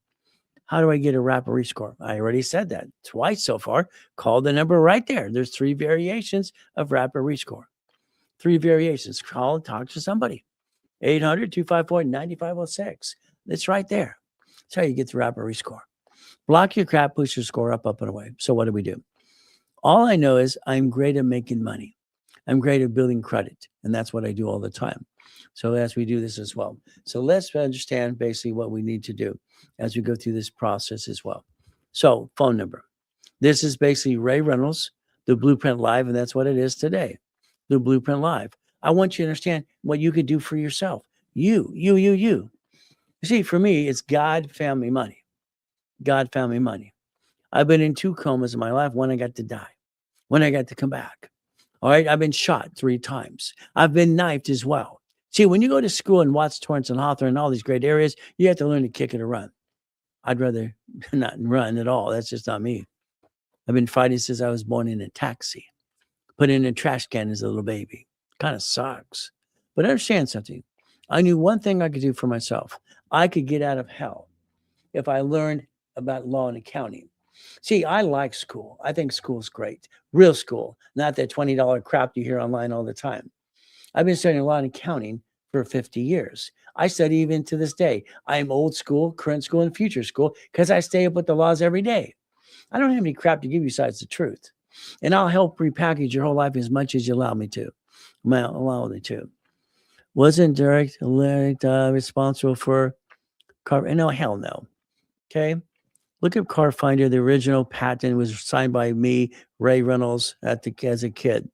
How do I get a rapid rescore? I already said that twice so far. Call the number right there. There's 3 variations of rapid rescore. 3 variations. Call and talk to somebody. 800-254-9506. It's right there. That's how you get the rapid rescore. Block your crap, push your score up, up, and away. So what do? All I know is I'm great at making money. I'm great at building credit. And that's what I do all the time. So as we do this as well. So let's understand basically what we need to do as we go through this process as well. So phone number. This is basically Ray Reynolds, the Blueprint Live, and that's what it is today. The Blueprint Live. I want you to understand what you could do for yourself. You. You see, for me, it's God, family, money. God, family, money. I've been in 2 comas in my life. One, I got to die. One, I got to come back. All right. I've been shot 3 times. I've been knifed as well. See, when you go to school in Watts, Torrance, and Hawthorne, and all these great areas, you have to learn to kick it or run. I'd rather not run at all. That's just not me. I've been fighting since I was born in a taxi, put in a trash can as a little baby. Kind of sucks. But understand something. I knew one thing I could do for myself. I could get out of hell if I learned about law and accounting. See, I like school. I think school's great. Real school, not that $20 crap you hear online all the time. I've been studying law and accounting for 50 years. I study even to this day. I'm old school, current school, and future school because I stay up with the laws every day. I don't have any crap to give you besides the truth. And I'll help repackage your whole life as much as you allow me to. Allow me to. Wasn't direct responsible for car? No, hell no. Okay. Look at Car Finder. The original patent was signed by me, Ray Reynolds, as a kid.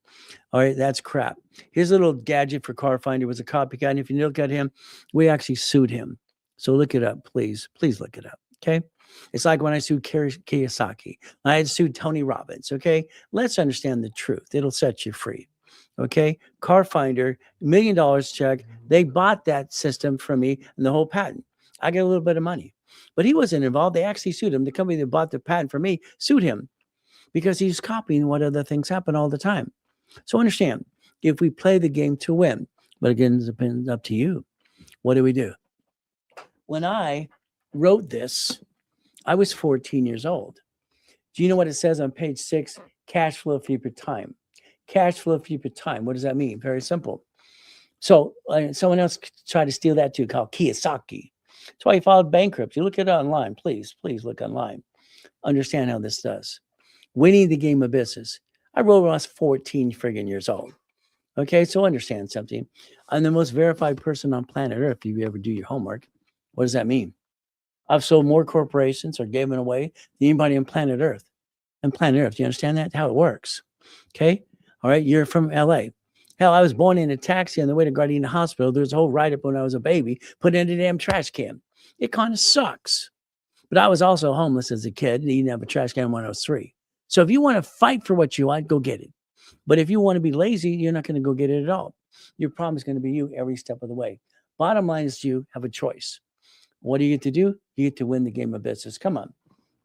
All right, that's crap. His little gadget for Car Finder was a copycat. And if you look at him, we actually sued him. So look it up, please. Please look it up. Okay. It's like when I sued Kiyosaki. I had sued Tony Robbins. Okay. Let's understand the truth. It'll set you free. Okay. Car Finder, $1 million check. They bought that system from me and the whole patent. I get a little bit of money. But he wasn't involved. They actually sued him. The company that bought the patent from me sued him because he's copying what other things happen all the time. So understand, if we play the game to win, but again, it depends up to you. What do? When I wrote this, I was 14 years old. Do you know what it says on page 6? Cash flow fee per time. Cash flow fee per time. What does that mean? Very simple. So someone else tried to steal that too, called Kiyosaki. That's why he filed bankruptcy. Look at it online. Please look online. Understand how this does. Winning the game of business. I wrote when I was 14 friggin' years old. Okay, so understand something. I'm the most verified person on planet Earth if you ever do your homework. What does that mean? I've sold more corporations or given away than anybody on planet Earth. On planet Earth, do you understand that? How it works. Okay? All right, you're from LA. Hell, I was born in a taxi on the way to Gardena Hospital. There was a whole write-up when I was a baby, put in a damn trash can. It kind of sucks. But I was also homeless as a kid and didn't have a trash can when I was 3. So if you want to fight for what you want, go get it. But if you want to be lazy, you're not going to go get it at all. Your problem is going to be you every step of the way. Bottom line is you have a choice. What do you get to do? You get to win the game of business. Come on.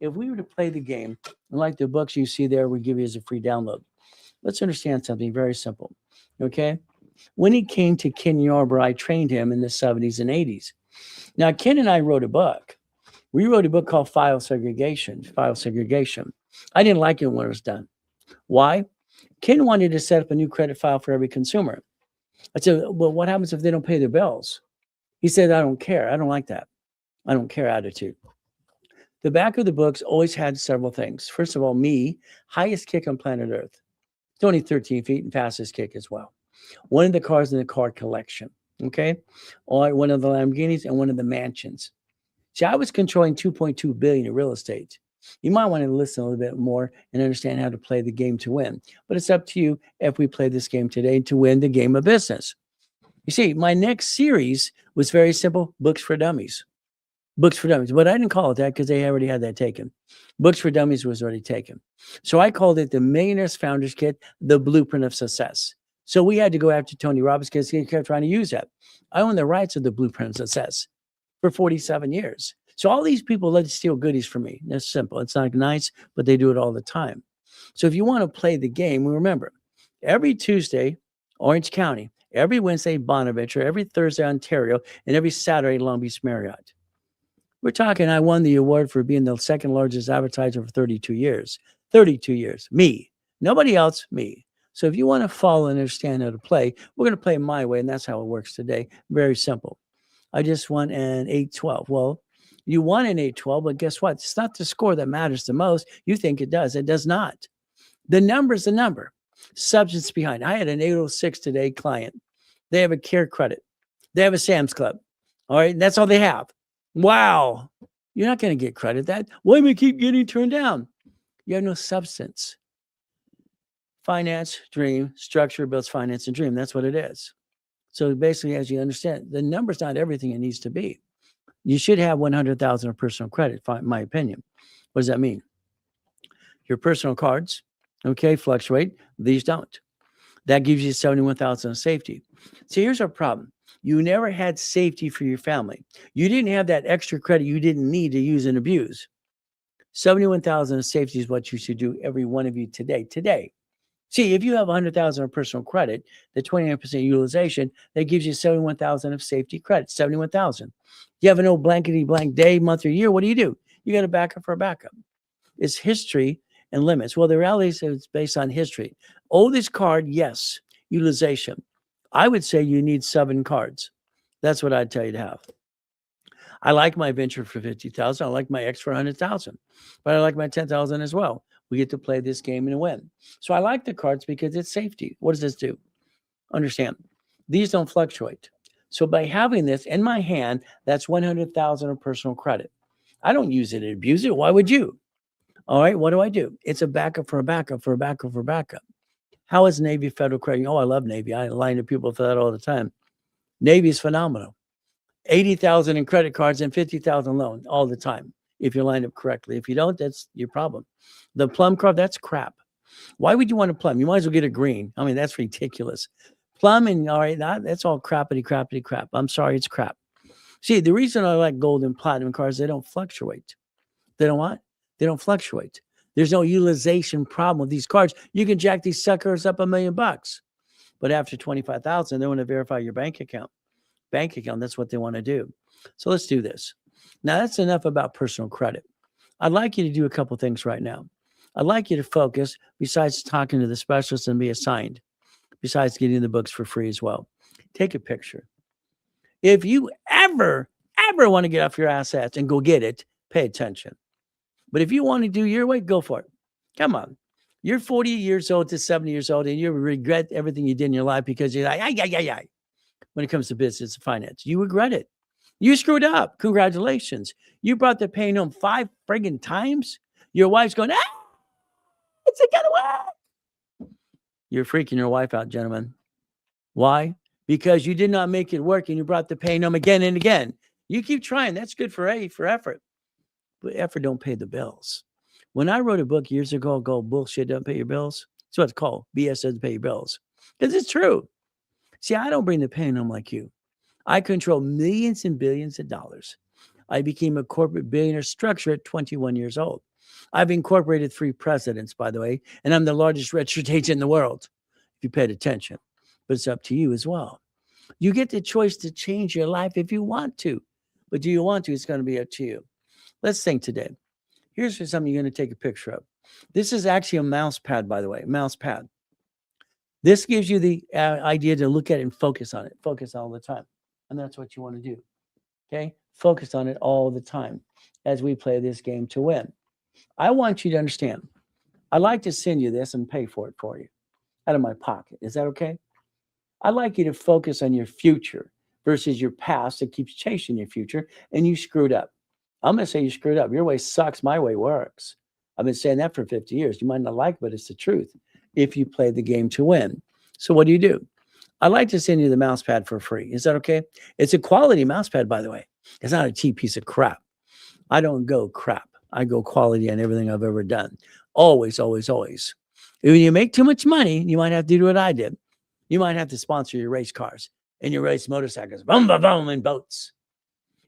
If we were to play the game, and like the books you see there, we give you as a free download. Let's understand something very simple. Okay? When he came to Ken Yarber, I trained him in the 70s and 80s. Now, Ken and I wrote a book. We wrote a book called File Segregation. I didn't like it when it was done. Why? Ken wanted to set up a new credit file for every consumer. I said, well, what happens if they don't pay their bills? He said, I don't care. I don't like that. I don't care attitude. The back of the books always had several things. First of all, me, highest kick on planet Earth. It's only 13 feet and fastest kick as well. One of the cars in the car collection. Okay. Or one of the Lamborghinis and one of the mansions. See, I was controlling 2.2 billion in real estate. You might want to listen a little bit more and understand how to play the game to win. But it's up to you if we play this game today to win the game of business. You see, my next series was very simple: Books for Dummies. Books for Dummies. But I didn't call it that because they already had that taken. Books for Dummies was already taken. So I called it the Millionaires Founders Kit, the Blueprint of Success. So we had to go after Tony Robbins because he kept trying to use that. I own the rights of the Blueprint of Success for 47 years. So all these people let steal goodies from me. That's simple. It's not nice, but they do it all the time. So if you want to play the game, remember, every Tuesday, Orange County, every Wednesday, Bonaventure, every Thursday, Ontario, and every Saturday, Long Beach Marriott. We're talking, I won the award for being the second largest advertiser for 32 years. 32 years. Me. Nobody else, me. So if you want to follow and understand how to play, we're going to play my way, and that's how it works today. Very simple. I just won an 8-12. Well, you won an 8-12, but guess what? It's not the score that matters the most. You think it does. It does not. The number is the number. Substance behind. I had an 806 today client. They have a care credit. They have a Sam's Club. All right. That's all they have. Wow. You're not going to get credit that. Why do we keep getting turned down? You have no substance. Finance, dream, structure builds finance and dream. That's what it is. So basically, as you understand, the number's not everything it needs to be. You should have 100,000 of personal credit, in my opinion. What does that mean? Your personal cards, okay, fluctuate. These don't. That gives you 71,000 of safety. So here's our problem. You never had safety for your family. You didn't have that extra credit you didn't need to use and abuse. 71,000 of safety is what you should do, every one of you today. Today. See, if you have 100,000 of personal credit, the 29% utilization, that gives you 71,000 of safety credit. 71,000. You have an old blankety blank day, month, or year. What do? You got a backup for a backup. It's history and limits. Well, the reality is it's based on history. Oldest card, yes, utilization. I would say you need 7 cards. That's what I'd tell you to have. I like my venture for 50,000. I like my X for 100,000, but I like my 10,000 as well. We get to play this game and win. So I like the cards because it's safety. What does this do? Understand, these don't fluctuate. So by having this in my hand, that's 100,000 of personal credit. I don't use it and abuse it. Why would you? All right, what do? It's a backup for a backup for a backup for a backup. How is Navy Federal Credit? Oh, I love Navy. I line to people for that all the time. Navy is phenomenal. 80,000 in credit cards and 50,000 loan all the time. If you line up correctly. If you don't, that's your problem. The plum card, that's crap. Why would you want a plum? You might as well get a green. I mean, that's ridiculous. Plum and all right, that's all crappity crap. I'm sorry, it's crap. See, the reason I like gold and platinum cards, they don't fluctuate. They don't what? They don't fluctuate. There's no utilization problem with these cards. You can jack these suckers up $1 million. But after 25,000, they want to verify your bank account. That's what they want to do. So let's do this. Now, that's enough about personal credit. I'd like you to do a couple things right now. I'd like you to focus, besides talking to the specialist and be assigned, besides getting the books for free as well. Take a picture. If you ever want to get off your assets and go get it, pay attention. But if you want to do your way, go for it. Come on. You're 40 years old to 70 years old, and you regret everything you did in your life because you're like, ay. When it comes to business and finance, you regret it. You screwed up. Congratulations. You brought the pain home 5 friggin' times. Your wife's going, it's a getaway. You're freaking your wife out, gentlemen. Why? Because you did not make it work and you brought the pain home again and again. You keep trying. That's good for effort. But effort don't pay the bills. When I wrote a book years ago called Bullshit Doesn't Pay Your Bills, that's what it's called. BS doesn't pay your bills. Because it's true. See, I don't bring the pain home like you. I control millions and billions of dollars. I became a corporate billionaire structure at 21 years old. I've incorporated 3 presidents, by the way, and I'm the largest registered agent in the world, if you paid attention. But it's up to you as well. You get the choice to change your life if you want to. But do you want to? It's going to be up to you. Let's think today. Here's something you're going to take a picture of. This is actually a mouse pad, by the way, mouse pad. This gives you the idea to look at it and focus on it. Focus all the time. And that's what you want to do. Okay? Focus on it all the time as we play this game to win. I want you to understand. I'd like to send you this and pay for it for you out of my pocket. Is that okay? I'd like you to focus on your future versus your past that keeps chasing your future, and you screwed up. I'm going to say you screwed up. Your way sucks. My way works. I've been saying that for 50 years. You might not like it, but it's the truth if you play the game to win. So what do? I'd like to send you the mouse pad for free. Is that okay? It's a quality mouse pad, by the way. It's not a cheap piece of crap. I don't go crap. I go quality on everything I've ever done. Always, always, always. When you make too much money, you might have to do what I did. You might have to sponsor your race cars and your race motorcycles, boom, boom, boom, and boats.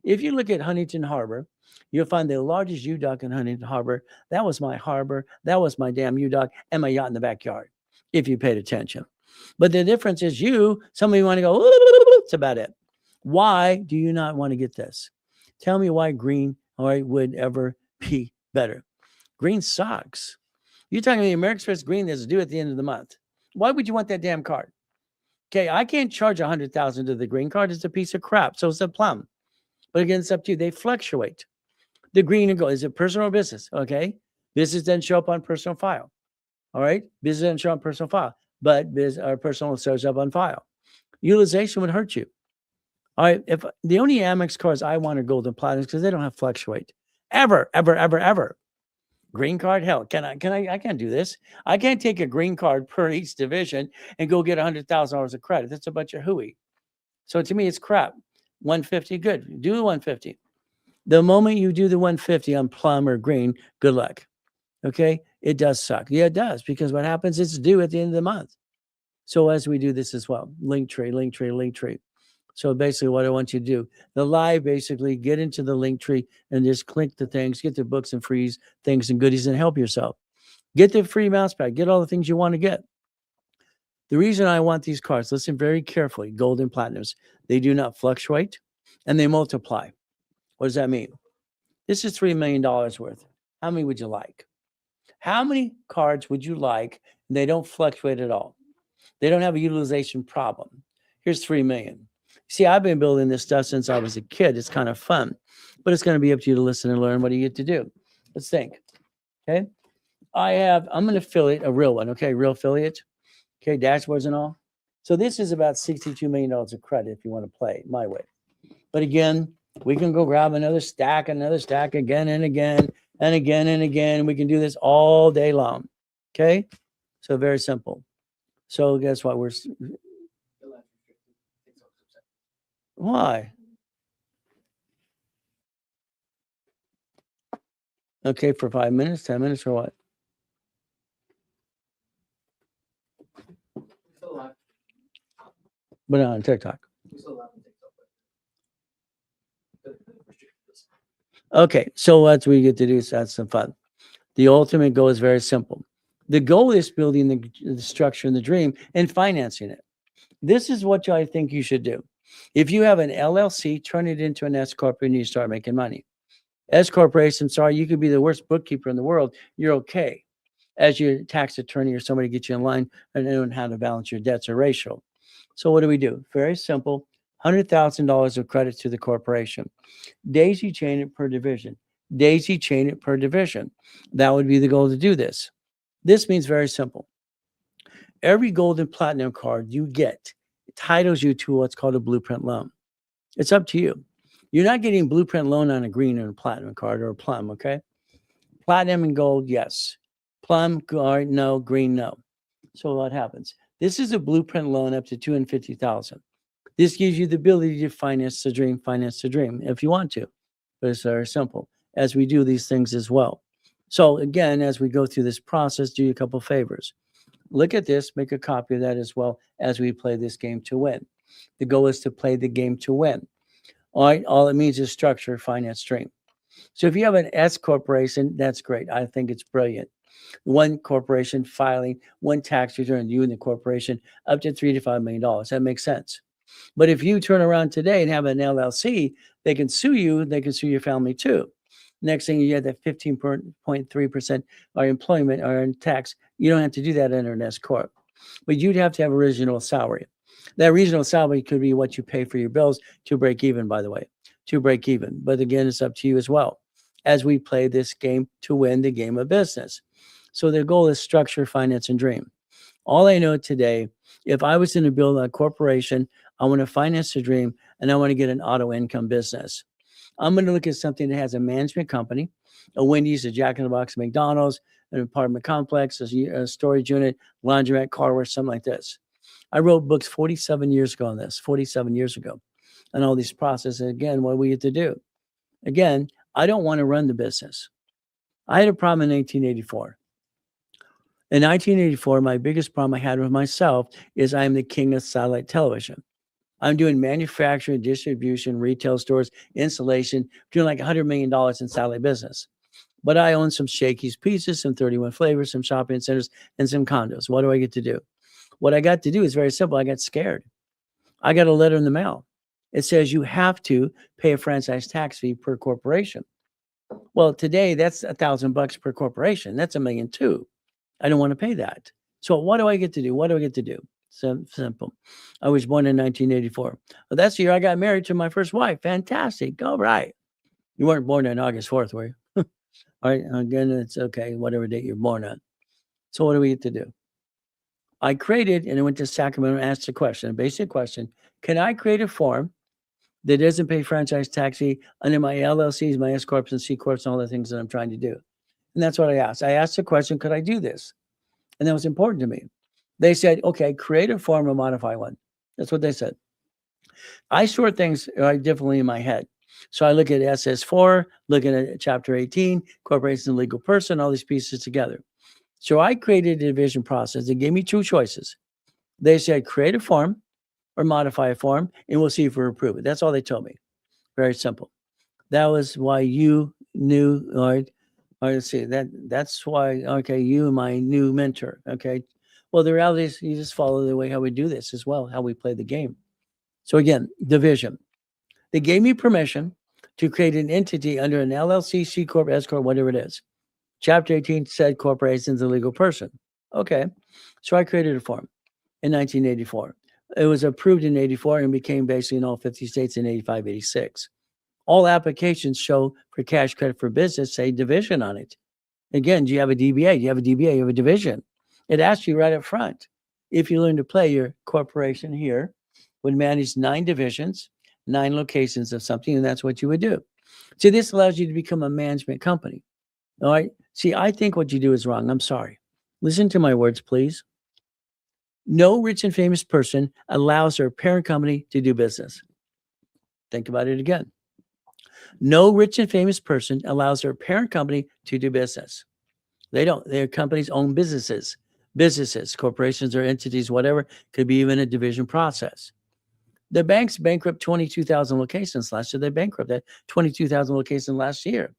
If you look at Huntington Harbor, you'll find the largest U-dock in Huntington Harbor. That was my harbor. That was my damn U-dock and my yacht in the backyard, if you paid attention. But the difference is somebody want to go, that's about it. Why do you not want to get this? Tell me why green would ever be better. Green sucks. You're talking about the American Express green that's due at the end of the month. Why would you want that damn card? Okay, I can't charge $100,000 to the green card. It's a piece of crap. So it's a plum. But again, it's up to you. They fluctuate. The green and gold. Is it personal or business? Okay. Business doesn't show up on personal file. All right. Business doesn't show up on personal file, but personal shows up on file. Utilization would hurt you. All right. If the only Amex cards I want are gold and platinum because they don't have fluctuate. Ever, ever, ever, ever. Green card, hell, I can't do this. I can't take a green card per each division and go get $100,000 of credit. That's a bunch of hooey. So to me, it's crap. 150, good. Do the 150. The moment you do the 150 on plum or green, good luck. Okay? It does suck. Yeah, it does, because what happens is it's due at the end of the month. So as we do this as well, link tree. So basically what I want you to do, the live, basically get into the link tree and just click the things, get the books and frees, things and goodies, and help yourself. Get the free mouse pad, get all the things you want to get. The reason I want these cards, listen very carefully, gold and platinums, they do not fluctuate and they multiply. What does that mean? This is $3 million worth. How many would you like? How many cards would you like? And they don't fluctuate at all. They don't have a utilization problem. Here's 3 million. See, I've been building this stuff since I was a kid. It's kind of fun, but it's going to be up to you to listen and learn. What do you get to do? Let's think. Okay. I'm an affiliate, a real one. Okay. Real affiliate. Okay. Dashboards and all. So this is about $62 million of credit if you want to play my way. But again, we can go grab another stack again and again and again and again. We can do this all day long. Okay. So very simple. So guess what? Why? Okay, for 5 minutes, 10 minutes, or what? But on TikTok. Okay, so what we get to do is have some fun. The ultimate goal is very simple. The goal is building the structure and the dream and financing it. This is what I think you should do. If you have an LLC, turn it into an S corp and you start making money. S corporation, sorry, you could be the worst bookkeeper in the world. You're okay. As your tax attorney or somebody get you in line and know how to balance your debts or ratio. So what do? Very simple. $100,000 of credit to the corporation. Daisy chain it per division. Daisy chain it per division. That would be the goal to do this. This means very simple. Every gold and platinum card you get titles you to what's called a blueprint loan. It's up to you. You're not getting blueprint loan on a green or a platinum card or a plum, okay? Platinum and gold, yes. Plum card, no. Green, no. So what happens? This is a blueprint loan up to $250,000. This gives you the ability to finance the dream if you want to. But it's very simple as we do these things as well. So again, as we go through this process, do you a couple favors. Look at this, make a copy of that as well as we play this game to win. The goal is to play the game to win. All right, all it means is structure, finance, stream. So if you have an S corporation, that's great. I think it's brilliant. One corporation filing, one tax return, you and the corporation, up to $3 to $5 million. That makes sense. But if you turn around today and have an LLC, they can sue you. They can sue your family too. Next thing you have that 15.3% or employment or in tax. You don't have to do that under an S corp, but you'd have to have a regional salary. That regional salary could be what you pay for your bills to break even, by the way, to break even. But again, it's up to you as well as we play this game to win the game of business. So the goal is structure, finance, and dream. All I know today, if I was going to build a corporation, I want to finance the dream, and I want to get an auto income business. I'm going to look at something that has a management company, a Wendy's, a Jack in the Box, a McDonald's, an apartment complex, a storage unit, laundromat, car wash, something like this. I wrote books 47 years ago on this, 47 years ago, and all these processes. Again, what do we get to do? Again, I don't want to run the business. I had a problem in 1984. In 1984, my biggest problem I had with myself is I'm the king of satellite television. I'm doing manufacturing, distribution, retail stores, installation, doing like $100 million in satellite business. But I own some Shakey's pieces, some 31 flavors, some shopping centers, and some condos. What do I get to do? What I got to do is very simple. I got scared. I got a letter in the mail. It says you have to pay a franchise tax fee per corporation. Well, today that's $1,000 per corporation. That's $1.2 million. I don't want to pay that. So what do I get to do? What do I get to do? Simple. I was born in 1984. Well, that's the year I got married to my first wife. Fantastic. All right. You weren't born on August 4th, were you? All right. Again, it's okay. Whatever date you're born on. So what do we get to do? I created, and I went to Sacramento and asked a question, a basic question. Can I create a form that doesn't pay franchise tax fee under my LLCs, my S Corps and C Corps and all the things that I'm trying to do? And that's what I asked. I asked the question, could I do this? And that was important to me. They said, okay, create a form or modify one. That's what they said. I sort things differently in my head. So I look at SS4, looking at Chapter 18, corporation and legal person, all these pieces together. So I created a division process. They gave me two choices. They said, create a form or modify a form, and we'll see if we approve it. That's all they told me. Very simple. That was why you knew, Lord. Let's see, that's why, okay, you, my new mentor, okay? Well, the reality is you just follow the way how we do this as well, how we play the game. So again, division. They gave me permission to create an entity under an LLC, C Corp, S Corp, whatever it is. Chapter 18 said corporation's a legal person. Okay, so I created a form in 1984. It was approved in 84 and became basically in all 50 states in 85, 86. All applications show for cash credit for business say division on it. Again, do you have a DBA? Do you have a DBA? You have a division. It asks you right up front. If you learn to play, your corporation here would manage 9 divisions, 9 locations of something, and that's what you would do. So this allows you to become a management company. All right. See, I think what you do is wrong. I'm sorry. Listen to my words, please. No rich and famous person allows their parent company to do business. Think about it again. No rich and famous person allows their parent company to do business. They don't. Their companies own businesses, corporations or entities, whatever, could be even a division process. The banks bankrupt 22,000 locations last year. They bankrupted 22,000 locations last year.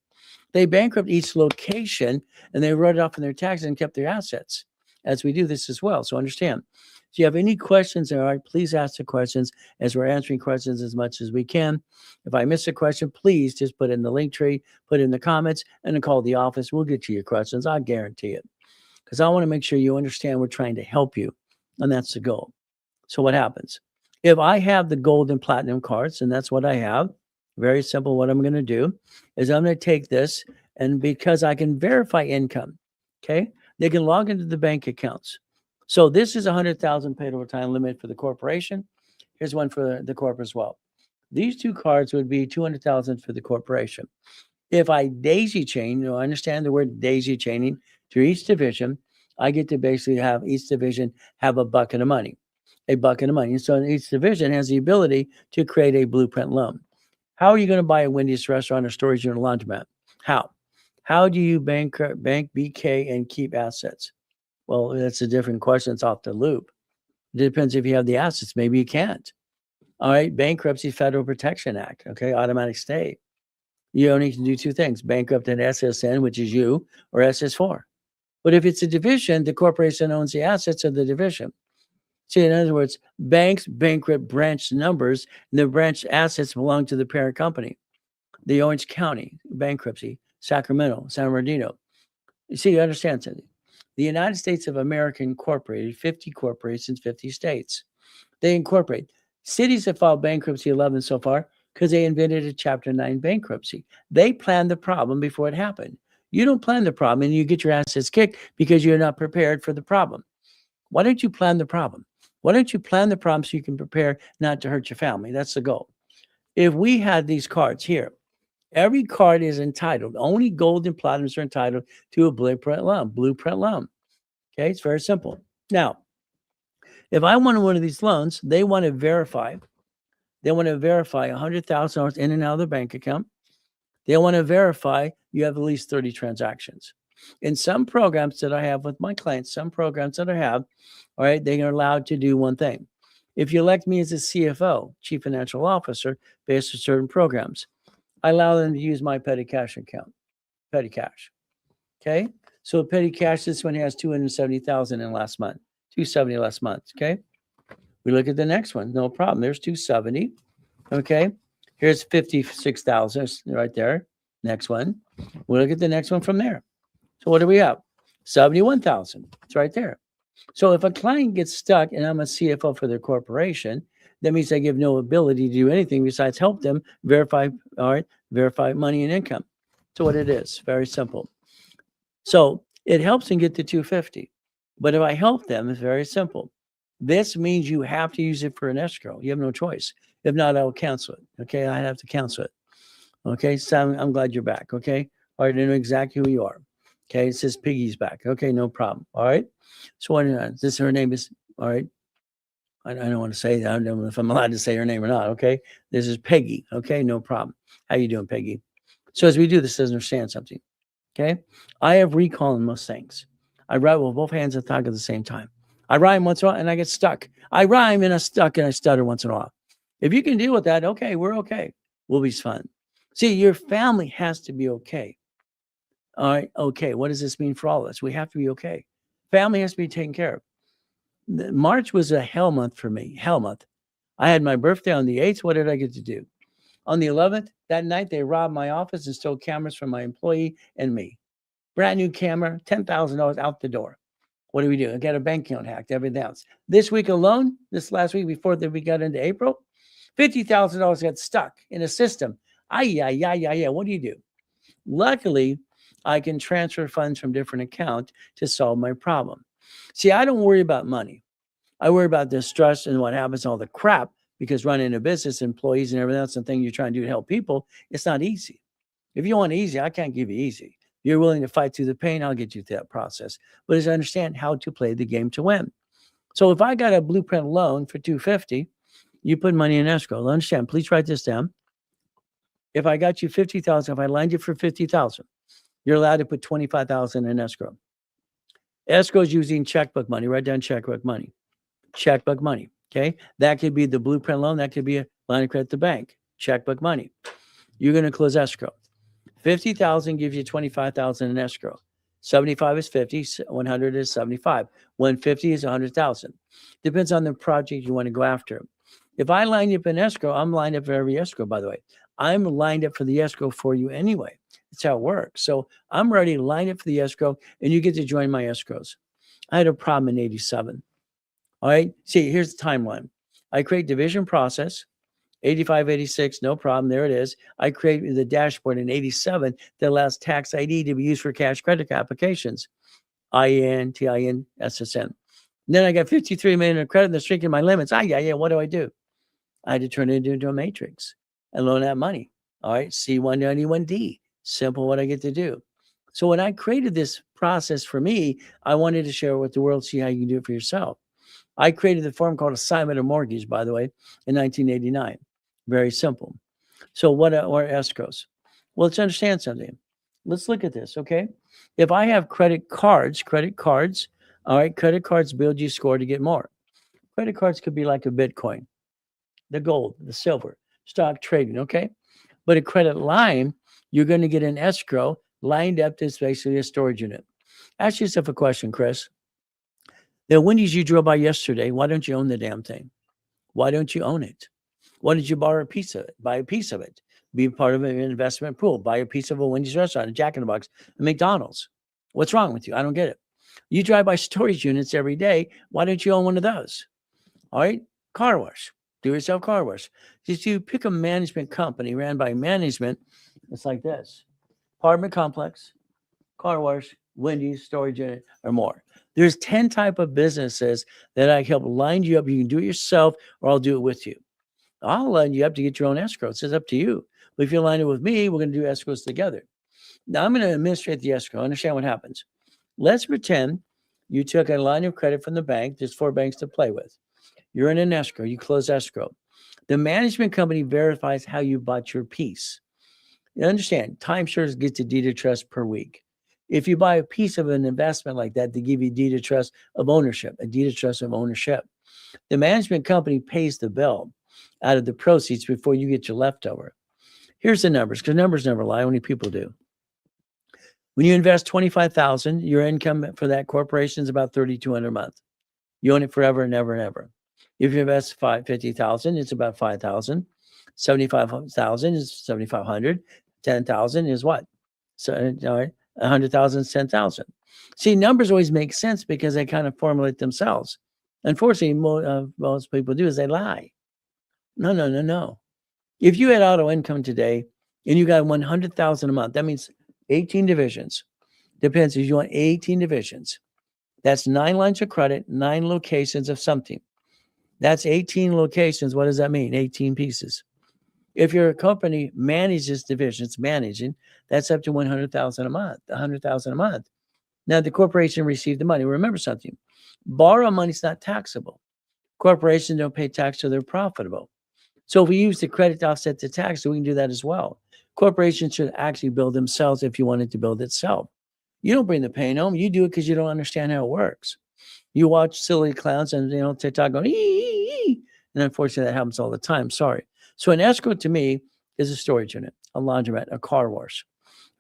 They bankrupt each location and they wrote it off in their taxes and kept their assets, as we do this as well. So understand. If you have any questions, all right, please ask the questions as we're answering questions as much as we can. If I miss a question, please just put it in the link tree, put it in the comments, and then call the office. We'll get to your questions. I guarantee it. Because I want to make sure you understand we're trying to help you. And that's the goal. So what happens? If I have the gold and platinum cards, and that's what I have, very simple, what I'm going to do is I'm going to take this, and because I can verify income, okay, they can log into the bank accounts. So this is 100,000 paid overtime limit for the corporation. Here's one for the corp as well. These 2 cards would be 200,000 for the corporation. If I daisy chain, I understand the word daisy chaining to each division, I get to basically have each division have a bucket of money. And so each division has the ability to create a blueprint loan. How are you going to buy a Wendy's restaurant or storage unit or laundromat? How? How do you bank BK and keep assets? Well, that's a different question. It's off the loop. It depends if you have the assets. Maybe you can't. All right. Bankruptcy Federal Protection Act. Okay. Automatic stay. You only can do 2 things: bankrupt an SSN, which is you, or SS4. But if it's a division, the corporation owns the assets of the division. See, in other words, banks bankrupt branch numbers, and the branch assets belong to the parent company. The Orange County bankruptcy, Sacramento, San Bernardino. You see, you understand something. The United States of America incorporated 50 corporations, 50 states. They incorporate. Cities have filed bankruptcy 11 so far because they invented a Chapter 9 bankruptcy. They planned the problem before it happened. You don't plan the problem and you get your assets kicked because you're not prepared for the problem. Why don't you plan the problem? Why don't you plan the problem so you can prepare not to hurt your family? That's the goal. If we had these cards here, every card is entitled, only gold and platinums are entitled to a blueprint loan. Okay, it's very simple. Now, if I wanted one of these loans, they want to verify $100,000 in and out of the bank account. They want to verify you have at least 30 transactions. In some programs that I have with my clients, all right, they are allowed to do one thing. If you elect me as a CFO, Chief Financial Officer, based on certain programs, I allow them to use my petty cash account, petty cash. Okay. So petty cash, this one has 270,000 in last month, 270 last month. Okay. We look at the next one. No problem. There's 270. Okay. Here's 56,000 right there. Next one. We look at the next one from there. So what do we have? 71,000. It's right there. So if a client gets stuck and I'm a CFO for their corporation, that means I give no ability to do anything besides help them verify money and income. So what it is, very simple. So it helps them get to 250. But if I help them, it's very simple. This means you have to use it for an escrow. You have no choice. If not, I will cancel it. Okay, I have to cancel it. Okay, so I'm glad you're back. Okay, all right, I know exactly who you are. Okay, it says Piggy's back. Okay, no problem. All right. So what this her name is, all right. I don't want to say that. I don't know if I'm allowed to say her name or not. Okay. This is Peggy. Okay, no problem. How you doing, Peggy? So as we do this, understand something. Okay. I have recall in most things. I write with both hands and talk at the same time. I rhyme once in a while and I get stuck. I rhyme and I stuck and I stutter once in a while. If you can deal with that, okay, we're okay. We'll be fun. See, your family has to be okay. All right. Okay. What does this mean for all of us? We have to be okay. Family has to be taken care of. March was a hell month for me. Hell month. I had my birthday on the 8th. What did I get to do? On the 11th, that night, they robbed my office and stole cameras from my employee and me. Brand new camera, $10,000 out the door. What do we do? I got a bank account hacked, everything else. This week alone, this last week before we got into April, $50,000 got stuck in a system. What do you do? Luckily, I can transfer funds from different accounts to solve my problem. See, I don't worry about money. I worry about the stress and what happens, all the crap, because running a business, employees and everything else, the thing you're trying to do to help people, it's not easy. If you want easy, I can't give you easy. If you're willing to fight through the pain, I'll get you through that process. But as I understand how to play the game to win. So if I got a blueprint loan for $250, you put money in escrow. Understand, please write this down. If I got you $50,000, if I lined you for $50,000, you're allowed to put $25,000 in escrow. Escrow is using checkbook money. Write down checkbook money. Checkbook money. Okay. That could be the blueprint loan. That could be a line of credit at the bank. Checkbook money. You're going to close escrow. 50,000 gives you 25,000 in escrow. 75 is 50. 100 is 75. 150 is 100,000. Depends on the project you want to go after. If I line you up in escrow, I'm lined up for every escrow, by the way. I'm lined up for the escrow for you anyway. That's how it works. So I'm already lined up for the escrow, and you get to join my escrows. I had a problem in 87. All right. See, here's the timeline. I create division process, 85, 86, no problem. There it is. I create the dashboard in 87 that allows tax ID to be used for cash credit applications. IN, TIN, SSN. And then I got 53 million in credit and they're shrinking my limits. What do? I had to turn it into a matrix and loan that money. All right. C191D. Simple what I get to do. So when I created this process for me, I wanted to share it with the world, see how you can do it for yourself. I created the form called assignment of mortgage, by the way, in 1989. Very simple. So what are escrows? Well, let's understand something. Let's look at this, okay? If I have credit cards, all right, credit cards build you score to get more. Credit cards could be like a Bitcoin, the gold, the silver, stock trading, okay? But a credit line, you're going to get an escrow lined up to basically a storage unit. Ask yourself a question, Chris. The Wendy's you drove by yesterday, why don't you own the damn thing? Why don't you own it? Why did you borrow a piece of it? Buy a piece of it. Be part of an investment pool. Buy a piece of a Wendy's restaurant, a Jack in the Box, a McDonald's. What's wrong with you? I don't get it. You drive by storage units every day. Why don't you own one of those? All right. Car wash. Do yourself car wash. Just you pick a management company ran by management. It's like this. Apartment complex, car wash, Wendy's, storage unit, or more. There's 10 type of businesses that I help line you up. You can do it yourself, or I'll do it with you. I'll line you up to get your own escrow. It's up to you. But if you line it with me, we're going to do escrows together. Now I'm going to administrate the escrow. Understand what happens. Let's pretend you took a line of credit from the bank. There's 4 banks to play with. You're in an escrow. You close escrow. The management company verifies how you bought your piece. You understand, timeshares gets a deed of trust per week. If you buy a piece of an investment like that, they give you a deed of trust of ownership, a deed of trust of ownership. The management company pays the bill out of the proceeds before you get your leftover. Here's the numbers, because numbers never lie, only people do. When you invest $25,000, your income for that corporation is about $3,200 a month. You own it forever and ever and ever. If you invest $50,000, it's about $5,000. $75,000 is $7,500. $10,000 is what? So, $100,000 is $10,000. See, numbers always make sense because they kind of formulate themselves. Unfortunately, most people do is they lie. No. If you had auto income today and you got $100,000 a month, that means 18 divisions. Depends if you want 18 divisions. That's 9 lines of credit, 9 locations of something. That's 18 locations. What does that mean? 18 pieces. If your company manages divisions, that's up to $100,000 a month, $100,000 a month. Now the corporation received the money. Remember something: borrow money is not taxable. Corporations don't pay tax till they're profitable. So if we use the credit to offset the tax, we can do that as well. Corporations should actually build themselves if you want it to build itself. You don't bring the pain home. You do it because you don't understand how it works. You watch silly clowns and TikTok going, ee. And unfortunately, that happens all the time. Sorry. So an escrow to me is a storage unit, a laundromat, a car wash.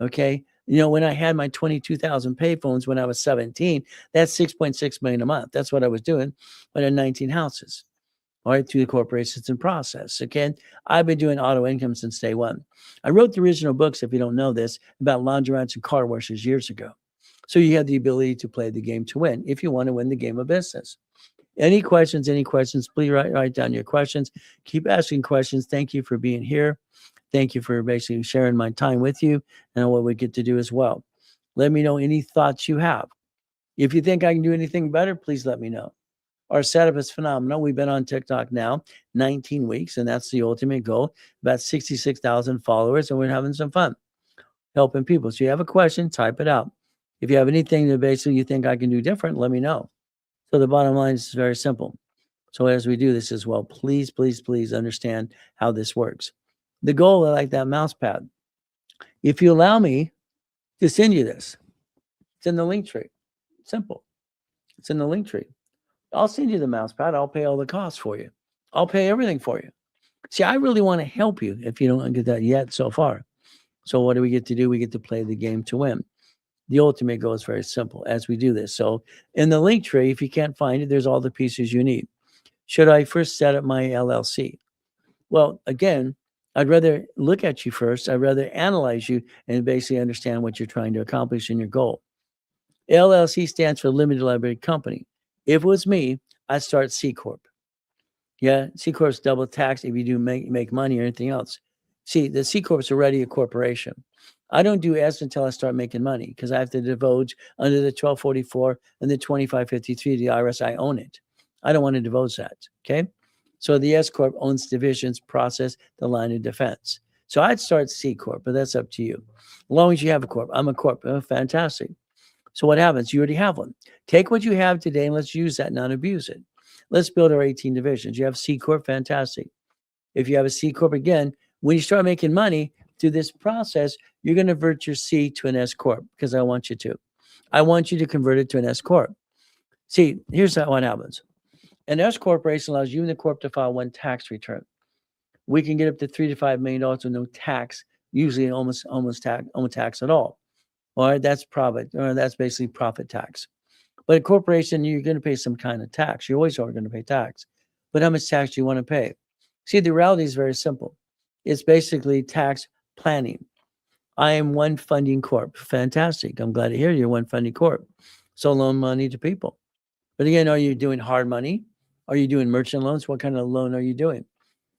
Okay. When I had my 22,000 payphones when I was 17, that's 6.6 million a month. That's what I was doing when I had 19 houses. All right, through the corporations in process. Again, I've been doing auto income since day one. I wrote the original books, if you don't know this, about laundromats and car washes years ago. So you have the ability to play the game to win if you want to win the game of business. Any questions, please write down your questions. Keep asking questions. Thank you for being here. Thank you for basically sharing my time with you and what we get to do as well. Let me know any thoughts you have. If you think I can do anything better, please let me know. Our setup is phenomenal. We've been on TikTok now 19 weeks, and that's the ultimate goal. About 66,000 followers, and we're having some fun helping people. So you have a question, type it out. If you have anything that basically you think I can do different, let me know. So the bottom line is very simple. So as we do this as well, please understand how this works. The goal, I like that mouse pad. If you allow me to send you this, it's in the link tree. Simple. It's in the link tree. I'll send you the mouse pad. I'll pay all the costs for you. I'll pay everything for you. See, I really want to help you if you don't get that yet so far. So what do we get to do? We get to play the game to win. The ultimate goal is very simple as we do this. So in the link tree, if you can't find it, there's all the pieces you need. Should I first set up my LLC? Well, again, I'd rather look at you first. I'd rather analyze you and basically understand what you're trying to accomplish in your goal. LLC stands for Limited Liability Company. If it was me, I'd start C Corp. Yeah, C Corp's double taxed if you do make money or anything else. See, the C Corp's already a corporation. I don't do S until I start making money because I have to divulge under the 1244 and the 2553 to the IRS. I own it. I don't want to divulge that. Okay. So the S Corp owns divisions, process, the line of defense. So I'd start C Corp, but that's up to you. As long as you have a Corp. I'm a Corp. Oh, fantastic. So what happens? You already have one. Take what you have today and let's use that, not abuse it. Let's build our 18 divisions. You have C Corp, fantastic. If you have a C Corp, again, when you start making money through this process, you're going to convert your C to an S Corp because I want you to. I want you to convert it to an S Corp. See, here's what happens. An S Corporation allows you and the Corp to file one tax return. We can get up to $3 to $5 million with no tax, usually almost tax at all. All right, that's profit, or that's basically profit tax. But a corporation, you're going to pay some kind of tax. You always are going to pay tax. But how much tax do you want to pay? See, the reality is very simple. It's basically tax planning. I am one funding corp. Fantastic. I'm glad to hear you're one funding corp. So loan money to people. But again, are you doing hard money? Are you doing merchant loans? What kind of loan are you doing?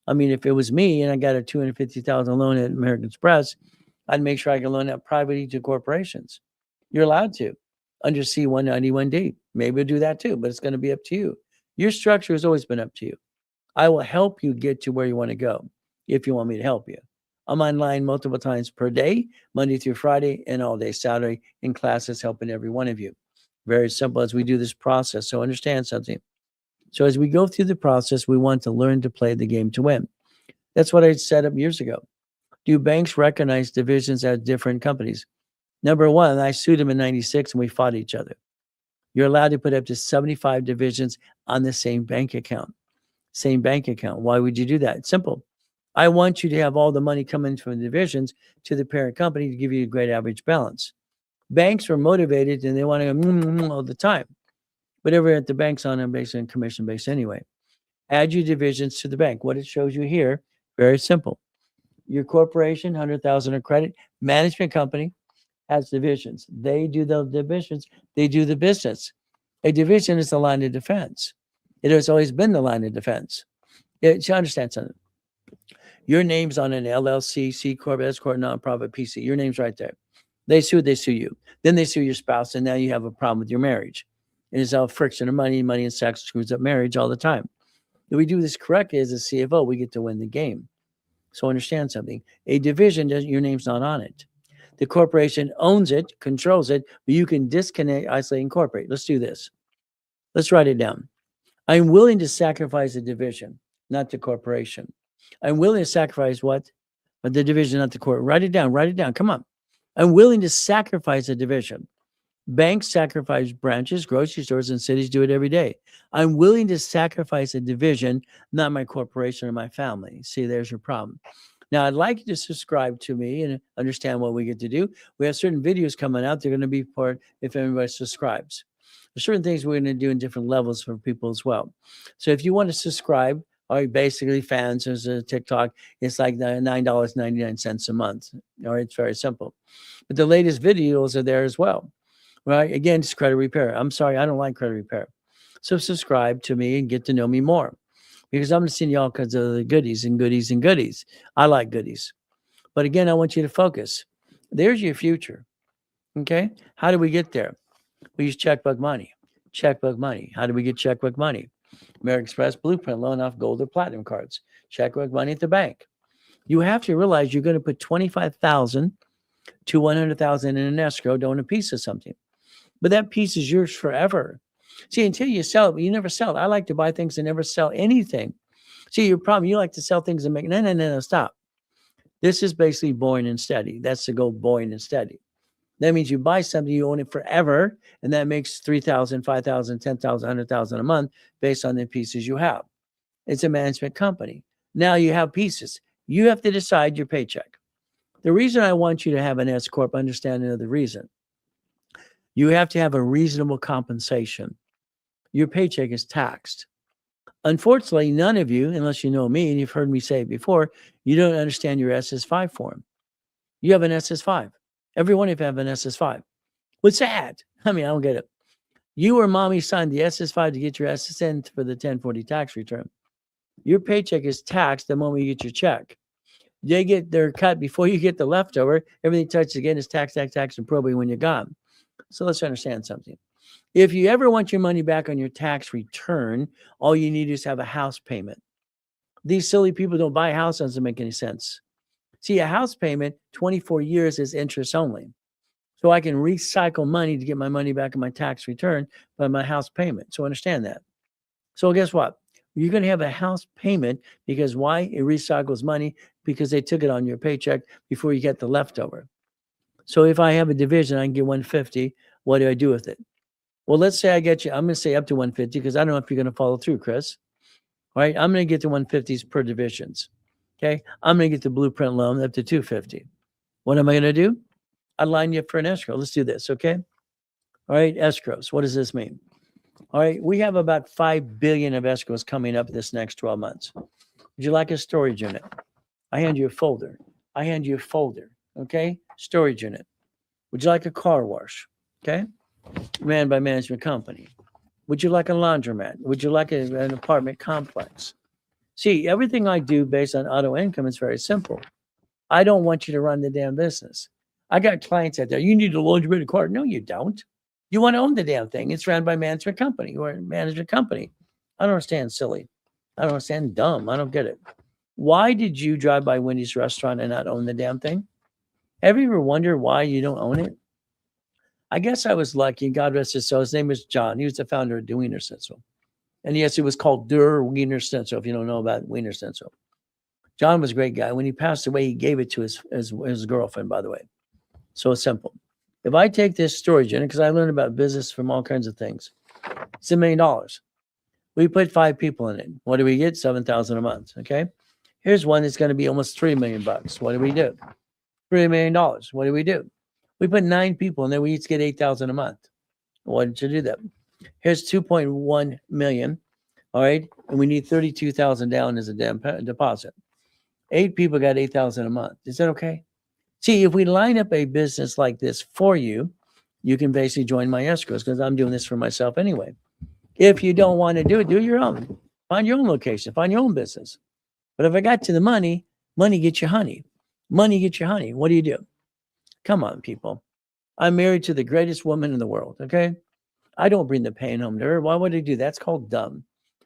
I mean, if it was me and I got a $250,000 loan at American Express, I'd make sure I can loan out privately to corporations. You're allowed to. under C191D. Maybe we'll do that too, but it's going to be up to you. Your structure has always been up to you. I will help you get to where you want to go if you want me to help you. I'm online multiple times per day, Monday through Friday, and all day Saturday in classes helping every one of you. Very simple as we do this process. So understand something. So as we go through the process, we want to learn to play the game to win. That's what I set up years ago. Do banks recognize divisions as different companies? Number one, I sued them in 96 and we fought each other. You're allowed to put up to 75 divisions on the same bank account. Same bank account. Why would you do that? It's simple. I want you to have all the money coming from the divisions to the parent company to give you a great average balance. Banks are motivated and they want to go all the time. Whatever at the bank's on a based on commission base anyway. Add your divisions to the bank. What it shows you here, very simple. Your corporation, 100,000 of credit, management company has divisions. They do the divisions. They do the business. A division is the line of defense. It has always been the line of defense. You understand something? Your name's on an LLC, C Corp, S Corp, nonprofit, PC. Your name's right there. They sue you. Then they sue your spouse, and now you have a problem with your marriage. And it's all friction of money and sex screws up marriage all the time. If we do this correctly as a CFO, we get to win the game. So understand something. A division, your name's not on it. The corporation owns it, controls it, but you can disconnect, isolate, incorporate. Let's do this. Let's write it down. I'm willing to sacrifice a division, not the corporation. I'm willing to sacrifice what? The division, not the corp. Write it down. Come on. I'm willing to sacrifice a division. Banks sacrifice branches, grocery stores, and cities do it every day. I'm willing to sacrifice a division, not my corporation or my family. See, there's your problem. Now, I'd like you to subscribe to me and understand what we get to do. We have certain videos coming out. They're going to be part if everybody subscribes. There's certain things we're going to do in different levels for people as well. So if you want to subscribe, all right, basically fans, there's a TikTok, it's like $9.99 a month. All right, it's very simple. But the latest videos are there as well. Right? Again, it's credit repair. I'm sorry, I don't like credit repair. So subscribe to me and get to know me more because I'm going to send you all kinds of the goodies. I like goodies. But again, I want you to focus. There's your future. Okay? How do we get there? We use checkbook money. How do we get checkbook money? American Express Blueprint loan off gold or platinum cards. Checkbook money at the bank. You have to realize you're going to put $25,000 to $100,000 in an escrow to own a piece of something. But that piece is yours forever. See, until you sell it, you never sell it. I like to buy things and never sell anything. See, your problem, you like to sell things and make, no, stop. This is basically boring and steady. That's the goal, boring and steady. That means you buy something, you own it forever, and that makes $3,000, $5,000, $10,000, $100,000 a month based on the pieces you have. It's a management company. Now you have pieces. You have to decide your paycheck. The reason I want you to have an S Corp, understand another reason. You have to have a reasonable compensation. Your paycheck is taxed. Unfortunately, none of you, unless you know me, and you've heard me say it before, you don't understand your SS5 form. You have an SS5. Every one of you have an SS5. What's that? I don't get it. You or mommy signed the SS5 to get your SSN for the 1040 tax return. Your paycheck is taxed the moment you get your check. They get their cut before you get the leftover. Everything touches again is tax, and probate when you're gone. So let's understand something. If you ever want your money back on your tax return, all you need is have a house payment. These silly people don't buy a house. Doesn't make any sense. See, a house payment, 24 years is interest only. So I can recycle money to get my money back on my tax return by my house payment. So understand that. So guess what? You're going to have a house payment because why? It recycles money because they took it on your paycheck before you get the leftover. So if I have a division, I can get 150. What do I do with it? Well, let's say I get you, I'm going to say up to 150 because I don't know if you're going to follow through, Chris. All right, I'm going to get to 150s per divisions. Okay, I'm going to get the blueprint loan up to 250. What am I going to do? I'll line you up for an escrow. Let's do this, okay? All right, escrows. What does this mean? All right, we have about $5 billion of escrows coming up this next 12 months. Would you like a storage unit? I hand you a folder. Okay? Storage unit. Would you like a car wash? Okay? Ran by management company. Would you like a laundromat? Would you like an apartment complex? See, everything I do based on auto income is very simple. I don't want you to run the damn business. I got clients out there. You need a laundromat and car. No, you don't. You want to own the damn thing. It's run by management company or management company. I don't understand, silly. I don't understand, dumb. I don't get it. Why did you drive by Wendy's restaurant and not own the damn thing? Have you ever wondered why you don't own it? I guess I was lucky. God rest his soul. His name was John. He was the founder of the Wiener Schnitzel. And yes, it was called Der Wiener Schnitzel, if you don't know about Wiener Schnitzel. John was a great guy. When he passed away, he gave it to his girlfriend, by the way. So it's simple. If I take this story, Jenna, because I learned about business from all kinds of things, it's $1 million. We put 5 people in it. What do we get? 7,000 a month. Okay. Here's one that's going to be almost $3 million. What do we do? $3 million. What do we do? We put 9 people in there. We each get 8,000 a month. Why did you do that? Here's 2.1 million. All right. And we need 32,000 down as a deposit. 8 people got 8,000 a month. Is that okay? See, if we line up a business like this for you, you can basically join my escrows because I'm doing this for myself anyway. If you don't want to do it, do your own. Find your own location. Find your own business. But if I got to the money, money gets you honey. Money gets you honey. What do you do? Come on, people. I'm married to the greatest woman in the world, okay? I don't bring the pain home to her. Why would I do that? That's called dumb.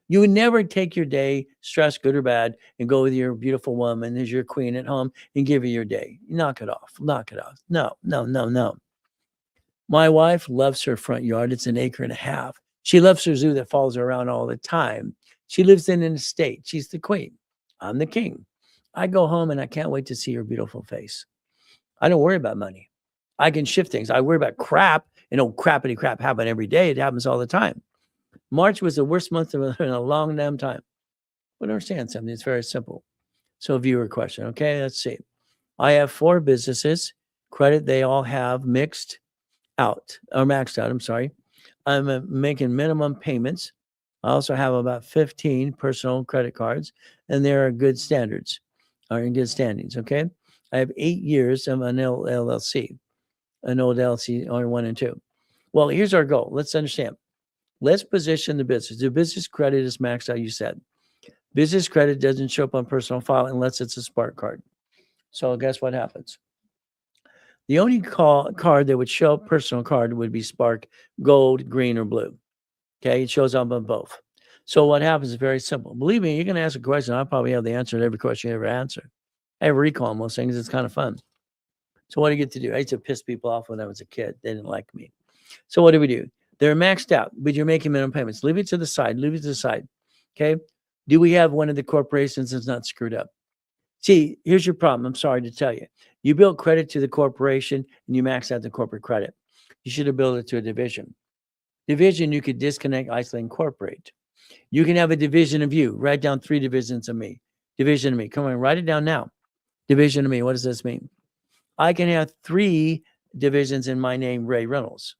You would never take your day, stress, good or bad, and go with your beautiful woman as your queen at home and give her your day. Knock it off. Knock it off. No, no, no, no. My wife loves her front yard. It's 1.5 acres. She loves her zoo that follows her around all the time. She lives in an estate. She's the queen. I'm the king. I go home and I can't wait to see her beautiful face. I don't worry about money. I can shift things. I worry about crap, and crappity crap happen every day. It happens all the time. March was the worst month in a long damn time. But understand something. It's very simple. So viewer question. Okay, let's see. I have 4 businesses. Credit they all have maxed out. I'm sorry. I'm making minimum payments. I also have about 15 personal credit cards, and they are good standards, are in good standings. Okay. I have 8 years of an LLC, an old LLC, only 1 and 2. Well, here's our goal. Let's understand. Let's position the business. The business credit is maxed out, you said. Business credit doesn't show up on personal file unless it's a Spark card. So guess what happens? The only card that would show up personal card would be Spark Gold, Green, or Blue. Okay, it shows up on both. So what happens is very simple. Believe me, you're going to ask a question. I'll probably have the answer to every question you ever answer. I have a recall on most things. It's kind of fun. So what do you get to do? I used to piss people off when I was a kid. They didn't like me. So what do? They're maxed out, but you're making minimum payments. Leave it to the side. Leave it to the side. Okay. Do we have one of the corporations that's not screwed up? See, here's your problem. I'm sorry to tell you. You built credit to the corporation and you max out the corporate credit. You should have built it to a division. Division, you could disconnect, isolate, incorporate. You can have a division of you. Write down 3 divisions of me. Division of me. Come on, write it down now. Division of me. What does this mean? I can have 3 divisions in my name, Ray Reynolds.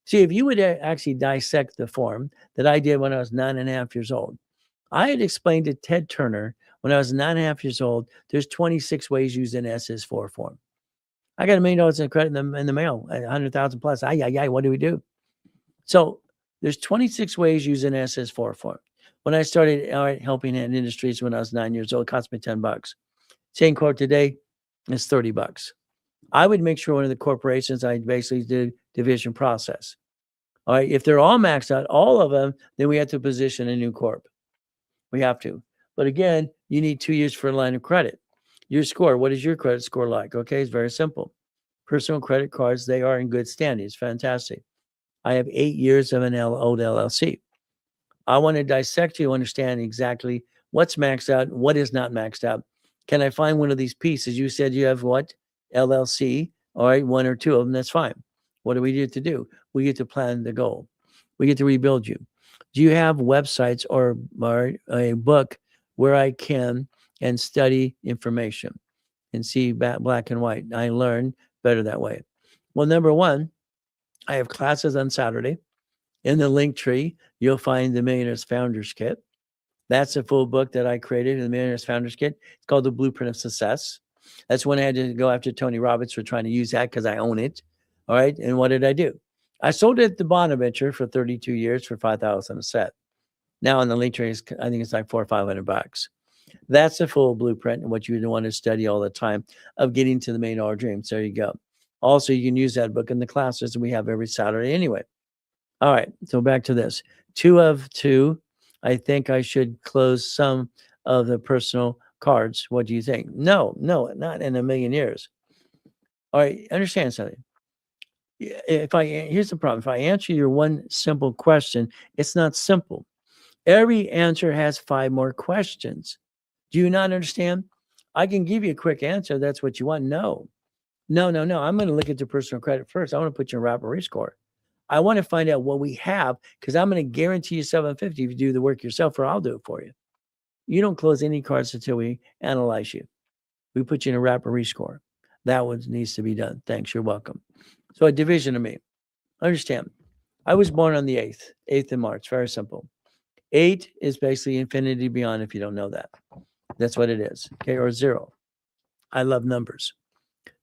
See, if you would actually dissect the form that I did when I was 9.5 years old, I had explained to Ted Turner when I was 9.5 years old, there's 26 ways using SS4 form. I got $1 million in credit in the mail, 100,000 plus. What do we do? So there's 26 ways using SS4 form. When I started helping in industries when I was 9 years old, it cost me $10. Same quote today is $30. I would make sure one of the corporations I basically did division process. All right. If they're all maxed out, all of them, then we have to position a new corp. We have to. But again, you need 2 years for a line of credit. Your score, what is your credit score like? Okay, it's very simple. Personal credit cards, they are in good standing. It's fantastic. I have 8 years of an old LLC. I want to dissect you, understand exactly what's maxed out, what is not maxed out. Can I find one of these pieces? You said you have what? LLC. All right, 1 or 2 of them, that's fine. What do we get to do? We get to plan the goal. We get to rebuild you. Do you have websites or a book where I can and study information and see black and white? I learn better that way. Well, number 1, I have classes on Saturday. In the link tree, you'll find the Millionaires Founders Kit. That's a full book that I created in the Millionaires Founders Kit. It's called The Blueprint of Success. That's when I had to go after Tony Robbins for trying to use that because I own it. All right. And what did I do? I sold it at the Bonaventure for 32 years for $5,000 a set. Now on the link tree, I think it's like $400 or $500. That's a full blueprint and what you want to study all the time of getting to the $1 million dreams. There you go. Also, you can use that book in the classes we have every Saturday anyway. All right. So back to this. 2 of 2. I think I should close some of the personal cards. What do you think? No, no, not in a million years. All right. Understand something. Here's the problem. If I answer your one simple question, it's not simple. Every answer has 5 more questions. Do you not understand? I can give you a quick answer. That's what you want. No, no, no, no. I'm going to look at your personal credit first. I want to put you in rapid rescore. I want to find out what we have because I'm going to guarantee you 750 if you do the work yourself, or I'll do it for you. You don't close any cards until we analyze you. We put you in a rapid rescore. That one needs to be done. Thanks. You're welcome. So a division of me. Understand. I was born on the 8th of March. Very simple. 8 is basically infinity beyond if you don't know that. That's what it is. Okay. Or 0. I love numbers.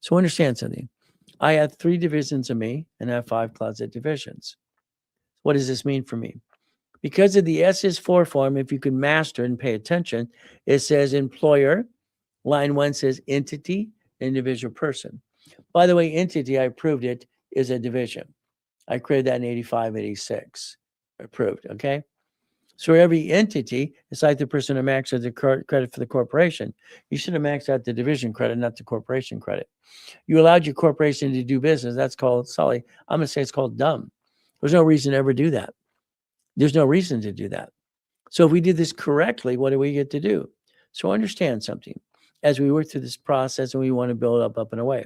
So understand something. I have 3 divisions of me and I have 5 closet divisions. What does this mean for me? Because of the SS4 form, if you could master and pay attention, it says employer. Line 1 says entity, individual person. By the way, entity, I proved it, is a division. I created that in 85, 86. Approved, okay? So every entity, it's like the person who maxed out the credit for the corporation. You should have maxed out the division credit, not the corporation credit. You allowed your corporation to do business. That's called, sorry, I'm going to say it's called dumb. There's no reason to ever do that. There's no reason to do that. So if we did this correctly, what do we get to do? So understand something as we work through this process and we want to build up and away.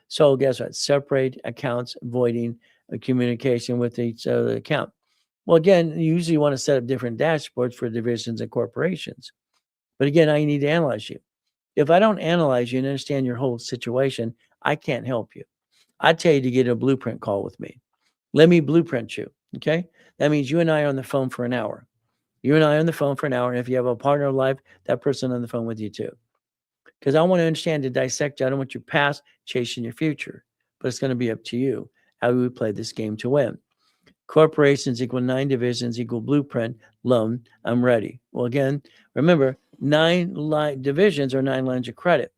So guess what? Separate accounts, avoiding communication with each other account. Well, again, you usually want to set up different dashboards for divisions and corporations. But again, I need to analyze you. If I don't analyze you and understand your whole situation, I can't help you. I tell you to get a blueprint call with me. Let me blueprint you. Okay. That means you and I are on the phone for an hour. You and I are on the phone for an hour. And if you have a partner of life, that person on the phone with you too. Because I want to understand to dissect you. I don't want your past chasing your future. But it's going to be up to you how we play this game to win. Corporations equal 9 divisions equal blueprint loan. I'm ready. Well, again, remember 9 divisions are 9 lines of credit.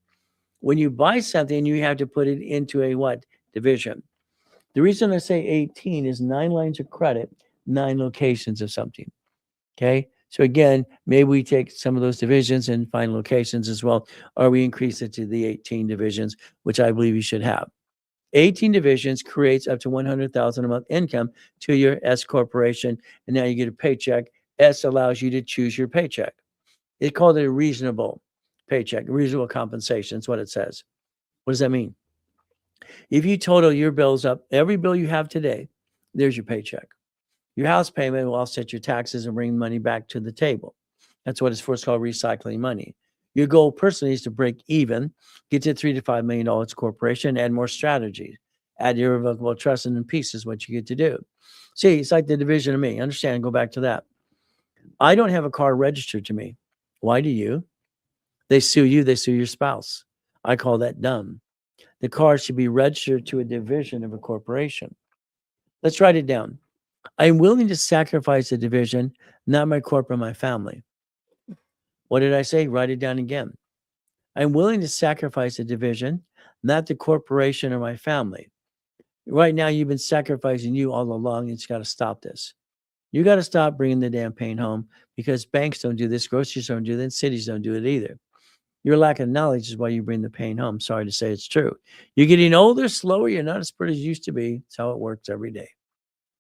When you buy something, you have to put it into a what? Division. The reason I say 18 is 9 lines of credit, 9 locations of something. Okay. So again, maybe we take some of those divisions and find locations as well, or we increase it to the 18 divisions, which I believe you should have. 18 divisions creates up to 100,000 a month income to your S corporation, and now you get a paycheck. S allows you to choose your paycheck. It called it a reasonable paycheck, reasonable compensation. Is what it says. What does that mean? If you total your bills up, every bill you have today, there's your paycheck. Your house payment will offset your taxes and bring money back to the table. That's what it's first called recycling money. Your goal personally is to break even, get to $3 to $5 million corporation, add more strategies, add irrevocable trust, and in peace is what you get to do. See, it's like the division of me. Understand? Go back to that. I don't have a car registered to me. Why do you? They sue you, they sue your spouse. I call that dumb. The car should be registered to a division of a corporation. Let's write it down. I'm willing to sacrifice a division, not my corporate, my family. What did I say? Write it down again. I'm willing to sacrifice a division, not the corporation or my family. Right now, you've been sacrificing you all along. It's got to stop this. You got to stop bringing the damn pain home because banks don't do this, groceries don't do this, cities don't do it either. Your lack of knowledge is why you bring the pain home. Sorry to say it's true. You're getting older, slower. You're not as pretty as you used to be. It's how it works every day.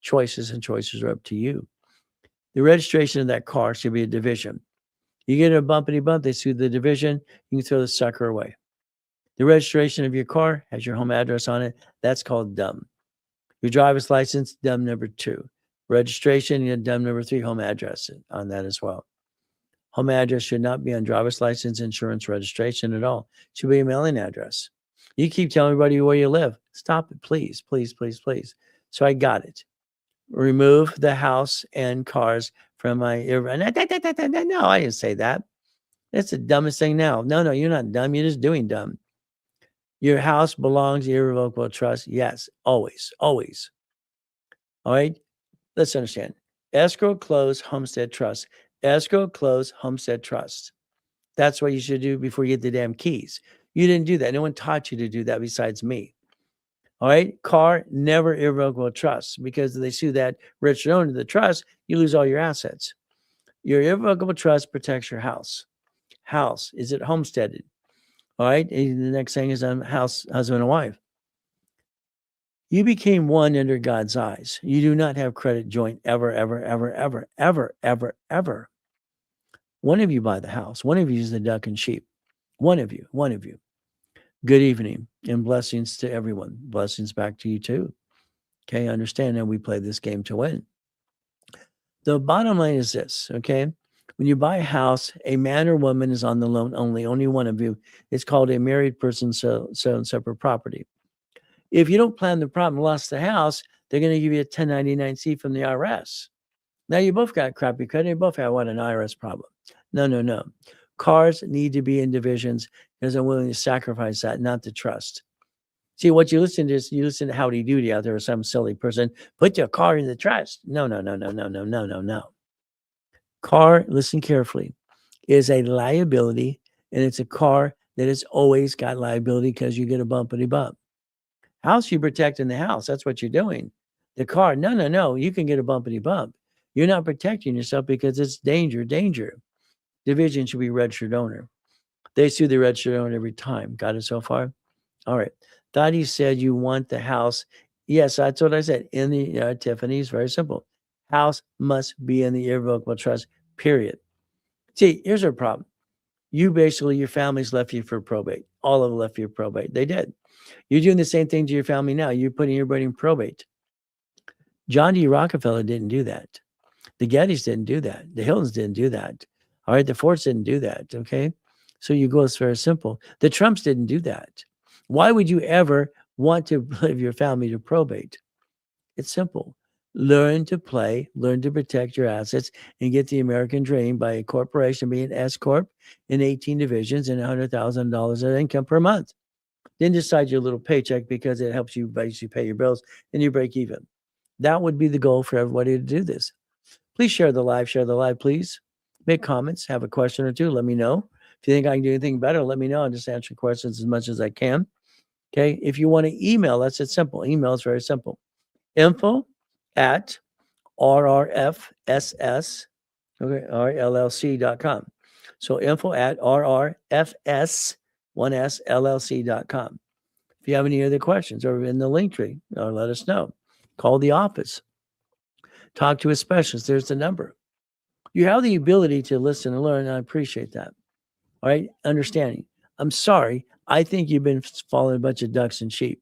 Choices and choices are up to you. The registration of that car should be a division. You get a bumpity bump, they sue the division, you can throw the sucker away. The registration of your car has your home address on it. That's called dumb. Your driver's license, dumb number 2. Registration, you dumb number 3, home address on that as well. Home address should not be on driver's license, insurance, registration at all. It should be a mailing address. You keep telling everybody where you live. Stop it, please, please, please, please. So I got it. Remove the house and cars from my ear. No, I didn't say that. That's the dumbest thing now. No, you're not dumb. You're just doing dumb. Your house belongs to irrevocable trust. Yes, always, always. All right. Let's understand. Escrow, close, homestead trust. Escrow, close, homestead trust. That's what you should do before you get the damn keys. You didn't do that. No one taught you to do that besides me. All right. Car, never irrevocable trust, because if they sue that registered owner of the trust, you lose all your assets. Your irrevocable trust protects your house. House, is it homesteaded? All right. And the next thing is house, husband and wife. You became one under God's eyes. You do not have credit joint ever, ever, ever, ever, ever, ever, ever. One of you buy the house. One of you is the duck and sheep. One of you, one of you. Good evening and blessings to everyone. Blessings back to you too. Okay, understand that we play this game to win. The bottom line is this, okay? When you buy a house, a man or woman is on the loan only one of you. It's called a married person selling separate property. If you don't plan the problem, lost the house, they're going to give you a 1099-C from the IRS. Now you both got crappy credit. You both have an IRS problem. No, no, no. Cars need to be in divisions because I'm willing to sacrifice that, not the trust. See, what you listen to is you listen to Howdy Doody out there or some silly person. Put your car in the trust. No, no, no, no, no, no, no, no, no. Car, listen carefully, is a liability, and it's a car that has always got liability because you get a bumpity bump. House, you protect in the house. That's what you're doing. The car, no, no, no. You can get a bumpity bump. You're not protecting yourself because it's danger, danger. Division should be registered owner. They sue the registered owner every time. Got it so far? All right. Thought he said you want the house. Yes, that's what I said. In the Tiffany's, very simple. House must be in the irrevocable trust, period. See, here's our problem. You basically, your family's left you for probate. All of them left you for probate. They did. You're doing the same thing to your family now. You're putting everybody in probate. John D. Rockefeller didn't do that. The Gettys didn't do that. The Hiltons didn't do that. All right. The Fords didn't do that. Okay. So you go, it's very simple. The Trumps didn't do that. Why would you ever want to leave your family to probate? It's simple. Learn to play, learn to protect your assets, and get the American dream by a corporation being S Corp in 18 divisions and $100,000 of income per month. Then decide your little paycheck because it helps you basically pay your bills and you break even. That would be the goal for everybody to do this. Please share the live, please. Make comments, have a question or two, let me know. If you think I can do anything better, let me know. I'll just answer questions as much as I can. Okay. If you want to email, that's it simple. Email is very simple. Info at RRFSS, okay, RLLC.com. So info at RRFS, 1S, LLC.com. If you have any other questions or in the link tree, let us know. Call the office. Talk to a specialist. There's the number. You have the ability to listen and learn, and I appreciate that. All right, understanding. I'm sorry. I think you've been following a bunch of ducks and sheep.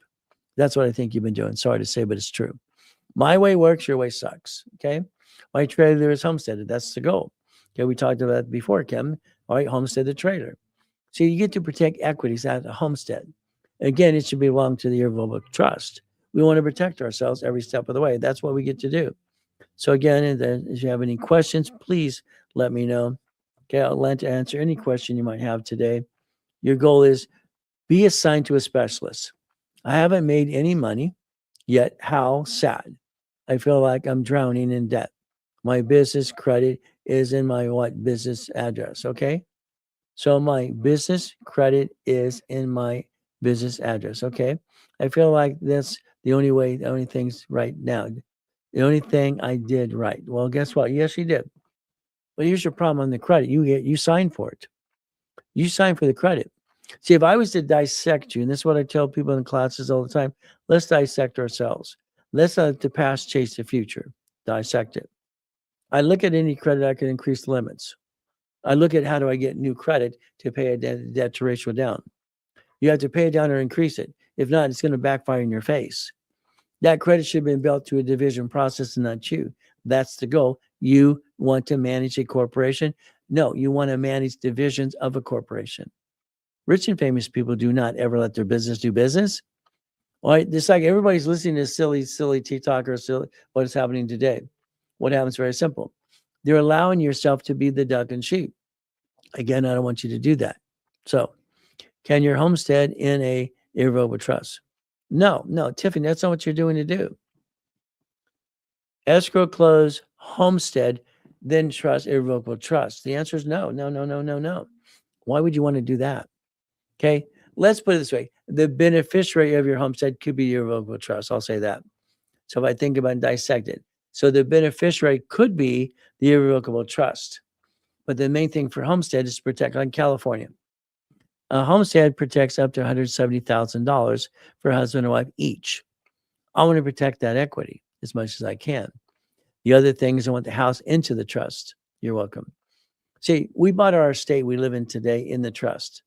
That's what I think you've been doing. Sorry to say, but it's true. My way works, your way sucks. Okay. My trailer is homesteaded. That's the goal. Okay. We talked about that before, Kim. All right. Homestead the trailer. So you get to protect equities at a homestead. Again, it should belong to the irrevocable trust. We want to protect ourselves every step of the way. That's what we get to do. So again, if you have any questions, please let me know. Okay. I'll let to answer any question you might have today. Your goal is be assigned to a specialist. I haven't made any money yet. How sad. I feel like I'm drowning in debt. My business credit is in my business address. Okay. So my business credit is in my business address. Okay. I feel like that's the only things right now. The only thing I did right. Well, guess what? Yes, you did. But here's your problem on the credit. You signed for it. You signed for the credit. See, if I was to dissect you, and this is what I tell people in classes all the time, let's dissect ourselves. Let's let the past chase the future. Dissect it. I look at any credit I can increase the limits. I look at how do I get new credit to pay a debt to ratio down. You have to pay it down or increase it. If not, it's going to backfire in your face. That credit should have been built to a division process and not you. That's the goal. You want to manage a corporation? No, you want to manage divisions of a corporation. Rich and famous people do not ever let their business do business. All right, just like everybody's listening to silly TikTok or silly what is happening today. What happens? Very simple. They're allowing yourself to be the duck and sheep. Again, I don't want you to do that. So, can your homestead in a irrevocable trust? No, Tiffany, that's not what you're doing to do. Escrow, close, homestead, then trust, irrevocable trust. The answer is no. Why would you want to do that? Okay. let's put it this way. The beneficiary of your homestead could be your irrevocable trust. I'll say that. So if I think about and dissect it. So the beneficiary could be the irrevocable trust. But the main thing for homestead is to protect, like California. A homestead protects up to $170,000 for husband and wife each. I want to protect that equity as much as I can. The other thing is I want the house into the trust. You're welcome. See, we bought our estate we live in today in the trust.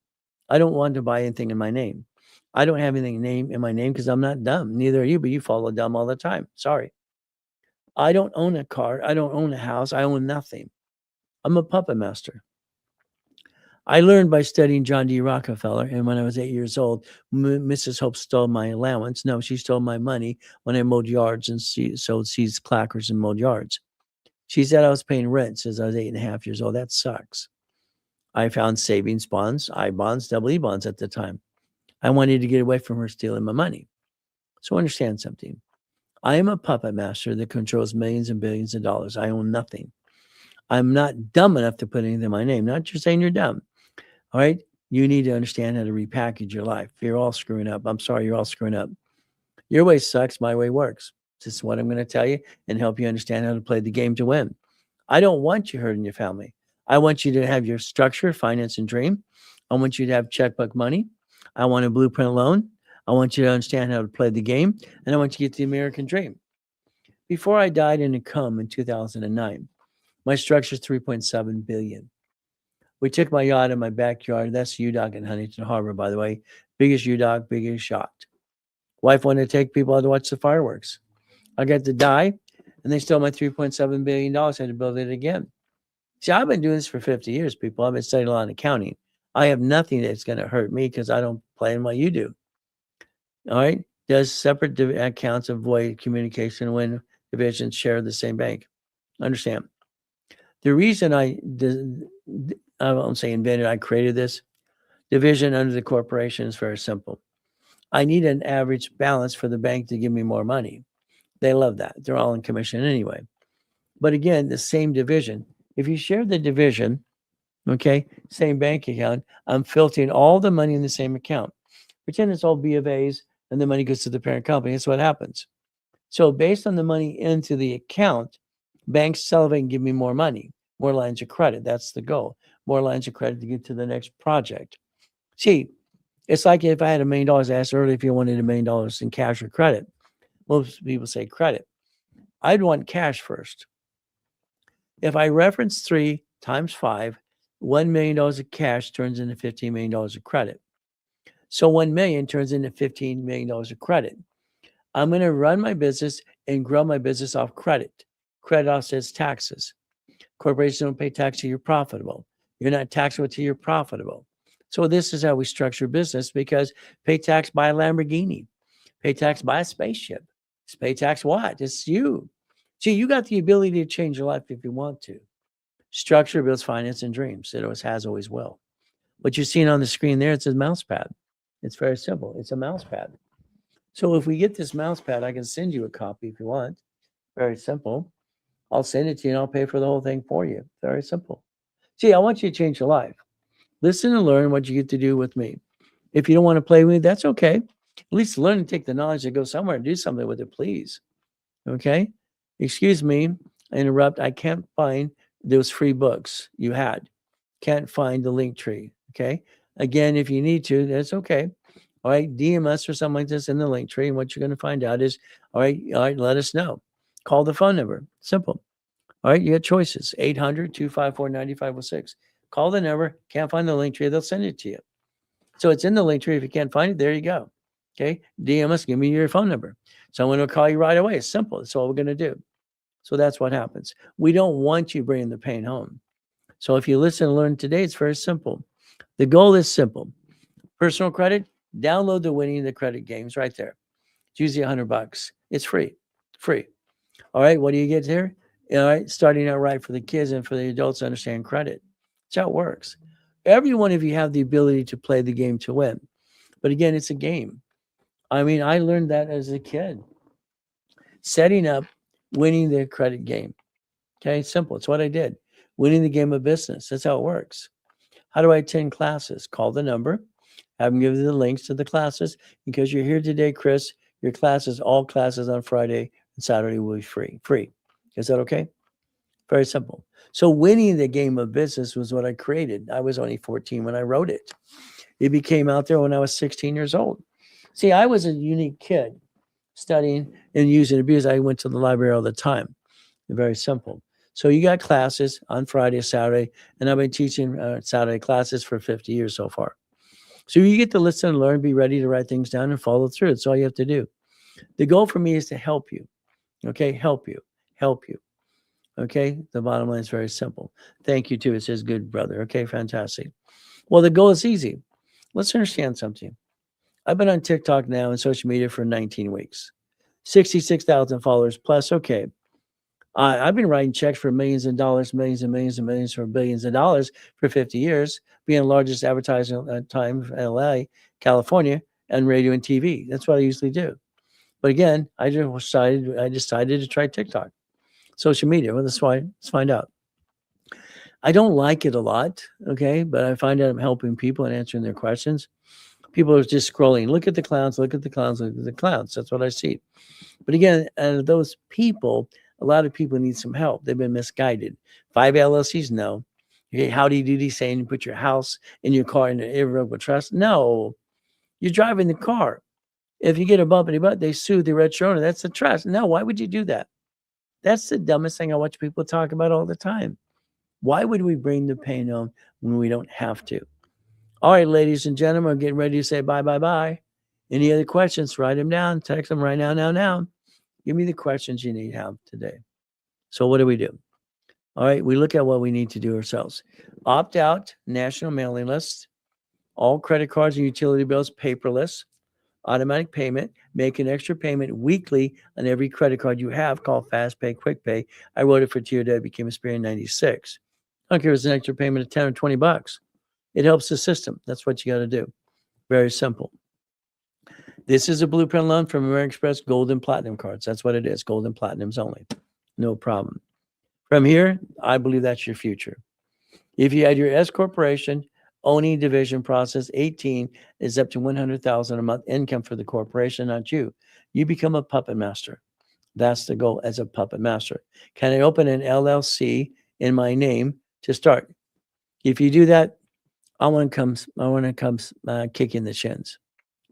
I don't want to buy anything in my name. I don't have anything in my name because I'm not dumb. Neither are you, but you follow dumb all the time. Sorry. I don't own a car. I don't own a house. I own nothing. I'm a puppet master. I learned by studying John D. Rockefeller, and when I was 8 years old, Mrs. Hope stole my allowance. No, she stole my money when I mowed yards and sold seeds, clackers, and mowed yards. She said I was paying rent since I was 8.5 years old. That sucks. I found savings bonds, I bonds, double E bonds at the time. I wanted to get away from her stealing my money. So understand something. I am a puppet master that controls millions and billions of dollars. I own nothing. I'm not dumb enough to put anything in my name. Not just saying you're dumb. All right. You need to understand how to repackage your life. You're all screwing up. I'm sorry, you're all screwing up. Your way sucks. My way works. This is what I'm going to tell you and help you understand how to play the game to win. I don't want you hurting your family. I want you to have your structure, finance, and dream. I want you to have checkbook money. I want a blueprint loan. I want you to understand how to play the game. And I want you to get the American dream. Before I died in a coma in 2009, my structure is $3.7 billion. We took my yacht in my backyard. That's UDOC in Huntington Harbor, by the way. Biggest UDOC, biggest yacht. Wife wanted to take people out to watch the fireworks. I got to die, and they stole my $3.7 billion. I had to build it again. See, I've been doing this for 50 years, people. I've been studying a lot of accounting. I have nothing that's going to hurt me because I don't plan what you do. All right? Does separate accounts avoid communication when divisions share the same bank? Understand. The reason I won't say invented, I created this division under the corporation is very simple. I need an average balance for the bank to give me more money. They love that. They're all in commission anyway. But again, the same division. If you share the division, okay, same bank account, I'm filtering all the money in the same account. Pretend it's all B of A's and the money goes to the parent company. That's what happens. So based on the money into the account, banks salivate and give me more money, more lines of credit. That's the goal. More lines of credit to get to the next project. See, it's like if I had $1 million, I asked earlier if you wanted $1 million in cash or credit. Most people say credit. I'd want cash first. If I reference 3 times 5, $1 million of cash turns into $15 million of credit. So 1 million turns into $15 million of credit. I'm going to run my business and grow my business off credit. Credit offsets taxes. Corporations don't pay tax till you're profitable. You're not taxable till you're profitable. So this is how we structure business, because pay tax, buy a Lamborghini. Pay tax, buy a spaceship. Pay tax what? It's you. See, you got the ability to change your life if you want to. Structure builds finance and dreams. It always has, always will. What you're seeing on the screen there, it's a mouse pad. It's very simple. It's a mouse pad. So if we get this mouse pad, I can send you a copy if you want. Very simple. I'll send it to you and I'll pay for the whole thing for you. Very simple. See, I want you to change your life. Listen and learn what you get to do with me. If you don't want to play with me, that's okay. At least learn and take the knowledge and go somewhere and do something with it, please. Okay? Excuse me, I interrupt. I can't find those free books you had. Can't find the link tree. Okay? Again, if you need to, that's okay. All right, DM us or something like this in the link tree. And what you're going to find out is, all right, let us know. Call the phone number. Simple. All right, you got choices. 800-254-9506. Call the number. Can't find the link tree, they'll send it to you. So it's in the link tree. If you can't find it, there you go. Okay, DM us, give me your phone number. Someone will call you right away. It's simple. That's all we're going to do. So that's what happens. We don't want you bringing the pain home. So if you listen and learn today, it's very simple. The goal is simple. Personal credit, download the Winning the Credit games right there. It's usually $100. It's free. Free. All right, what do you get here? All right, starting out right for the kids and for the adults to understand credit. That's how it works. Every one of you have the ability to play the game to win. But again, it's a game. I mean, I learned that as a kid. Setting up, winning the credit game. Okay, simple. It's what I did. Winning the game of business. That's how it works. How do I attend classes? Call the number. Have them give you the links to the classes. Because you're here today, Chris, your classes, all classes on Friday and Saturday will be free. Free. Is that okay? Very simple. So winning the game of business was what I created. I was only 14 when I wrote it. It became out there when I was 16 years old. See, I was a unique kid studying and using abuse. I went to the library all the time. Very simple. So you got classes on Friday, Saturday, and I've been teaching Saturday classes for 50 years so far. So you get to listen and learn, be ready to write things down and follow through. That's all you have to do. The goal for me is to help you. Okay, help you, help you. Okay, the bottom line is very simple. Thank you too. It says good brother. Okay, fantastic. Well, the goal is easy. Let's understand something. I've been on TikTok now and social media for 19 weeks. 66,000 followers plus. Okay. I've been writing checks for millions of dollars, millions and millions and millions for billions of dollars for 50 years, being the largest advertiser at time in LA, California, and radio and TV. That's what I usually do. But again, I decided to try TikTok, social media. Well, let's find out. I don't like it a lot, okay, but I find out I'm helping people and answering their questions. People are just scrolling. Look at the clowns, look at the clowns, look at the clowns. That's what I see. But again, those people, a lot of people need some help. They've been misguided. 5 LLCs, no. Okay, howdy doody saying you put your house in your car in an irrevocable trust. No, you're driving the car. If you get a bumpity butt, they sue the registered owner. That's the trust. No, why would you do that? That's the dumbest thing I watch people talk about all the time. Why would we bring the pain on when we don't have to? All right, ladies and gentlemen, I'm getting ready to say bye, bye, bye. Any other questions? Write them down. Text them right now, now. Give me the questions you need help today. So what do? All right, we look at what we need to do ourselves. Opt out, national mailing list, all credit cards and utility bills paperless, automatic payment, make an extra payment weekly on every credit card you have called Fast Pay, Quick Pay. I wrote it for TOW, became a Spirit in 96. I don't care if it's an extra payment of 10 or 20 bucks. It helps the system. That's what you got to do. Very simple. This is a blueprint loan from American Express Gold and Platinum cards. That's what it is. Gold and Platinums only. No problem. From here, I believe that's your future. If you had your S corporation owning division process 18 is up to 100,000 a month income for the corporation, not you. You become a puppet master. That's the goal as a puppet master. Can I open an LLC in my name to start? If you do that, I want to come kick in the shins.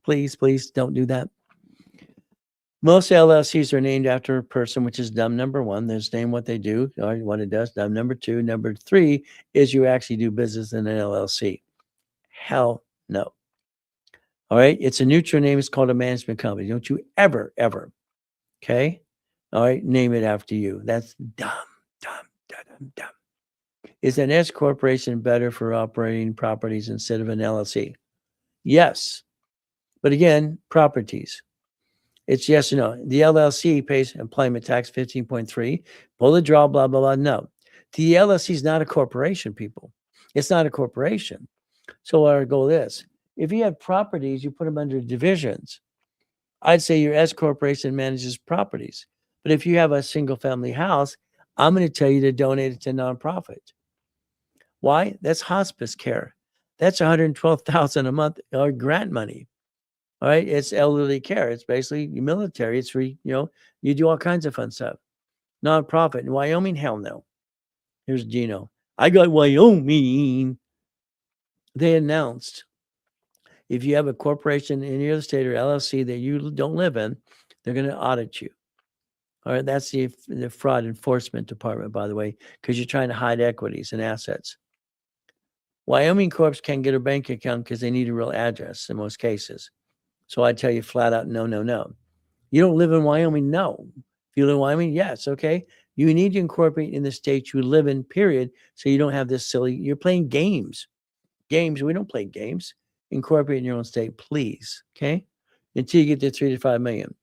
Please, please don't do that. Most LLCs are named after a person, which is dumb number one. There's name what they do or what it does. Dumb number two. Number three is you actually do business in an LLC. Hell no. All right. It's a neutral name. It's called a management company. Don't you ever, ever. Okay. All right. Name it after you. That's dumb, dumb, dumb, dumb. Is an S corporation better for operating properties instead of an LLC? Yes. But again, properties. It's yes or no. The LLC pays employment tax 15.3. Pull the draw, blah, blah, blah. No. The LLC is not a corporation, people. It's not a corporation. So our goal is, if you have properties, you put them under divisions. I'd say your S corporation manages properties. But if you have a single family house, I'm going to tell you to donate it to nonprofit. Why? That's hospice care. That's $112,000 a month or grant money. All right. It's elderly care. It's basically military. It's free. You do all kinds of fun stuff. Nonprofit in Wyoming. Hell no. Here's Gino. I got Wyoming. They announced if you have a corporation in your state or LLC that you don't live in, they're going to audit you. All right. That's the fraud enforcement department, by the way, because you're trying to hide equities and assets. Wyoming Corps can't get a bank account because they need a real address in most cases. So I tell you flat out, no, no, no. You don't live in Wyoming? No. If you live in Wyoming, yes, okay. You need to incorporate in the state you live in, period, so you don't have this silly, you're playing games. Games, we don't play games. Incorporate in your own state, please, okay? Until you get to 3 to 5 million.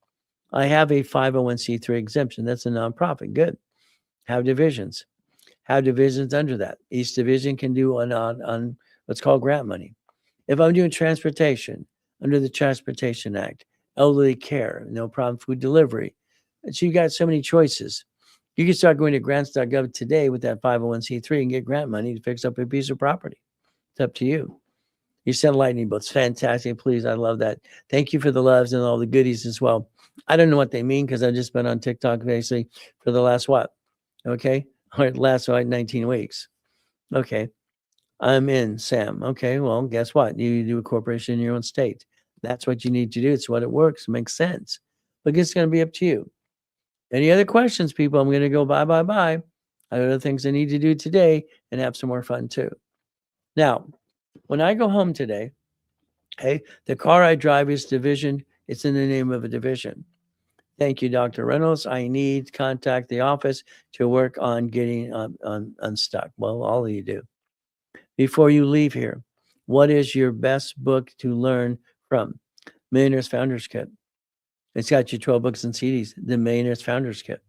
I have a 501c3 exemption. That's a nonprofit. Good. Have divisions. Have divisions under that. Each division can do on what's called grant money. If I'm doing transportation, under the Transportation Act, elderly care, no problem, food delivery. And so you got so many choices. You can start going to grants.gov today with that 501c3 and get grant money to fix up a piece of property. It's up to you. You sent lightning bolts. Fantastic. Please, I love that. Thank you for the loves and all the goodies as well. I don't know what they mean because I've just been on TikTok basically for the last what? Okay. All right, last 19 weeks. Okay. I'm in, Sam. Okay. Well, guess what? You do a corporation in your own state. That's what you need to do. It's what it works. It makes sense. But it's going to be up to you. Any other questions, people? I'm going to go bye, bye, bye. I have other things I need to do today and have some more fun too. Now, when I go home today, hey, the car I drive is division. It's in the name of a division. Thank you, Dr. Reynolds. I need to contact the office to work on getting unstuck. Well, all of you do. Before you leave here, what is your best book to learn from? Millionaires Founders Kit. It's got your 12 books and CDs, the Millionaires Founders Kit.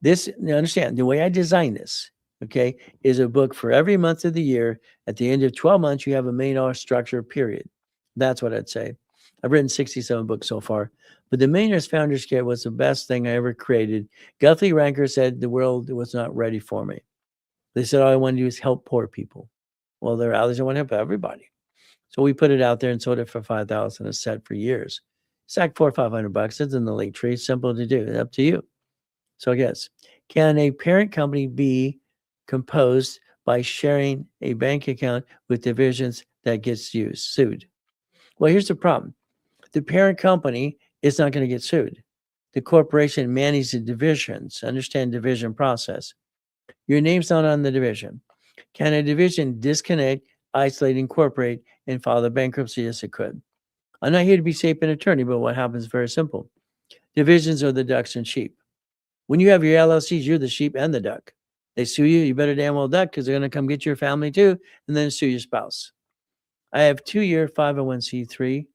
This, now understand, the way I design this, okay, is a book for every month of the year. At the end of 12 months, you have a $1 million structure, period. That's what I'd say. I've written 67 books so far, but the Millionaires Founders Kit was the best thing I ever created. Guthrie Ranker said the world was not ready for me. They said all I want to do is help poor people. Well, there are others that want to help everybody. So we put it out there and sold it for 5,000 a set for years. It's like $400 or $500. It's in the link tree. Simple to do. It's up to you. So I guess, can a parent company be composed by sharing a bank account with divisions that gets used, sued? Well, here's the problem. The parent company is not going to get sued. The corporation manages the divisions. Understand division process. Your name's not on the division. Can a division disconnect, isolate, incorporate, and file a bankruptcy? Yes, it could. I'm not here to be safe an attorney, but what happens is very simple. Divisions are the ducks and sheep. When you have your LLCs, you're the sheep and the duck. They sue you, you better damn well duck because they're going to come get your family too, and then sue your spouse. I have 2-year 501c3,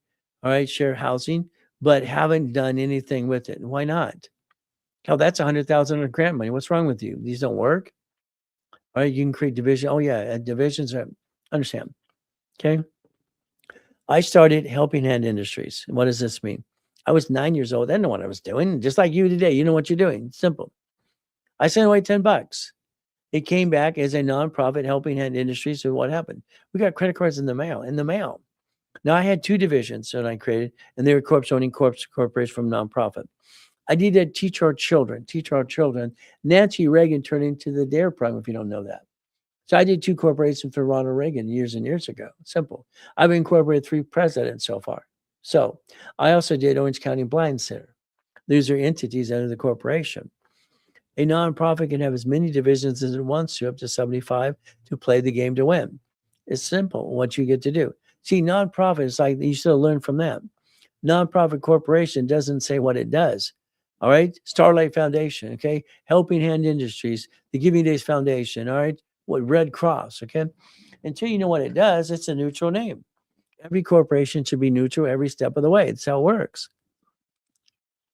all right, share housing, but haven't done anything with it. Why not? Hell, that's $100,000 in grant money. What's wrong with you? These don't work. All right, you can create division. Oh yeah, divisions are, understand. Okay. I started Helping Hand Industries. What does this mean? I was 9 years old. I didn't know what I was doing. Just like you today, you know what you're doing. Simple. I sent away $10. It came back as a nonprofit Helping Hand Industries. So what happened? We got credit cards in the mail. Now I had 2 divisions that I created, and they were corps owning corporations from nonprofit. I did that teach our children. Nancy Reagan turned into the DARE program, if you don't know that. So I did 2 corporations for Ronald Reagan years and years ago. Simple. I've incorporated 3 presidents so far. So I also did Orange County Blind Center. These are entities under the corporation. A nonprofit can have as many divisions as it wants to, up to 75, to play the game to win. It's simple what you get to do. See, nonprofit is like, you still learn from them. Nonprofit corporation doesn't say what it does. All right. Starlight Foundation. Okay. Helping Hand Industries, the Giving Days Foundation. All right. What, Red Cross. Okay. Until you know what it does, it's a neutral name. Every corporation should be neutral every step of the way. It's how it works.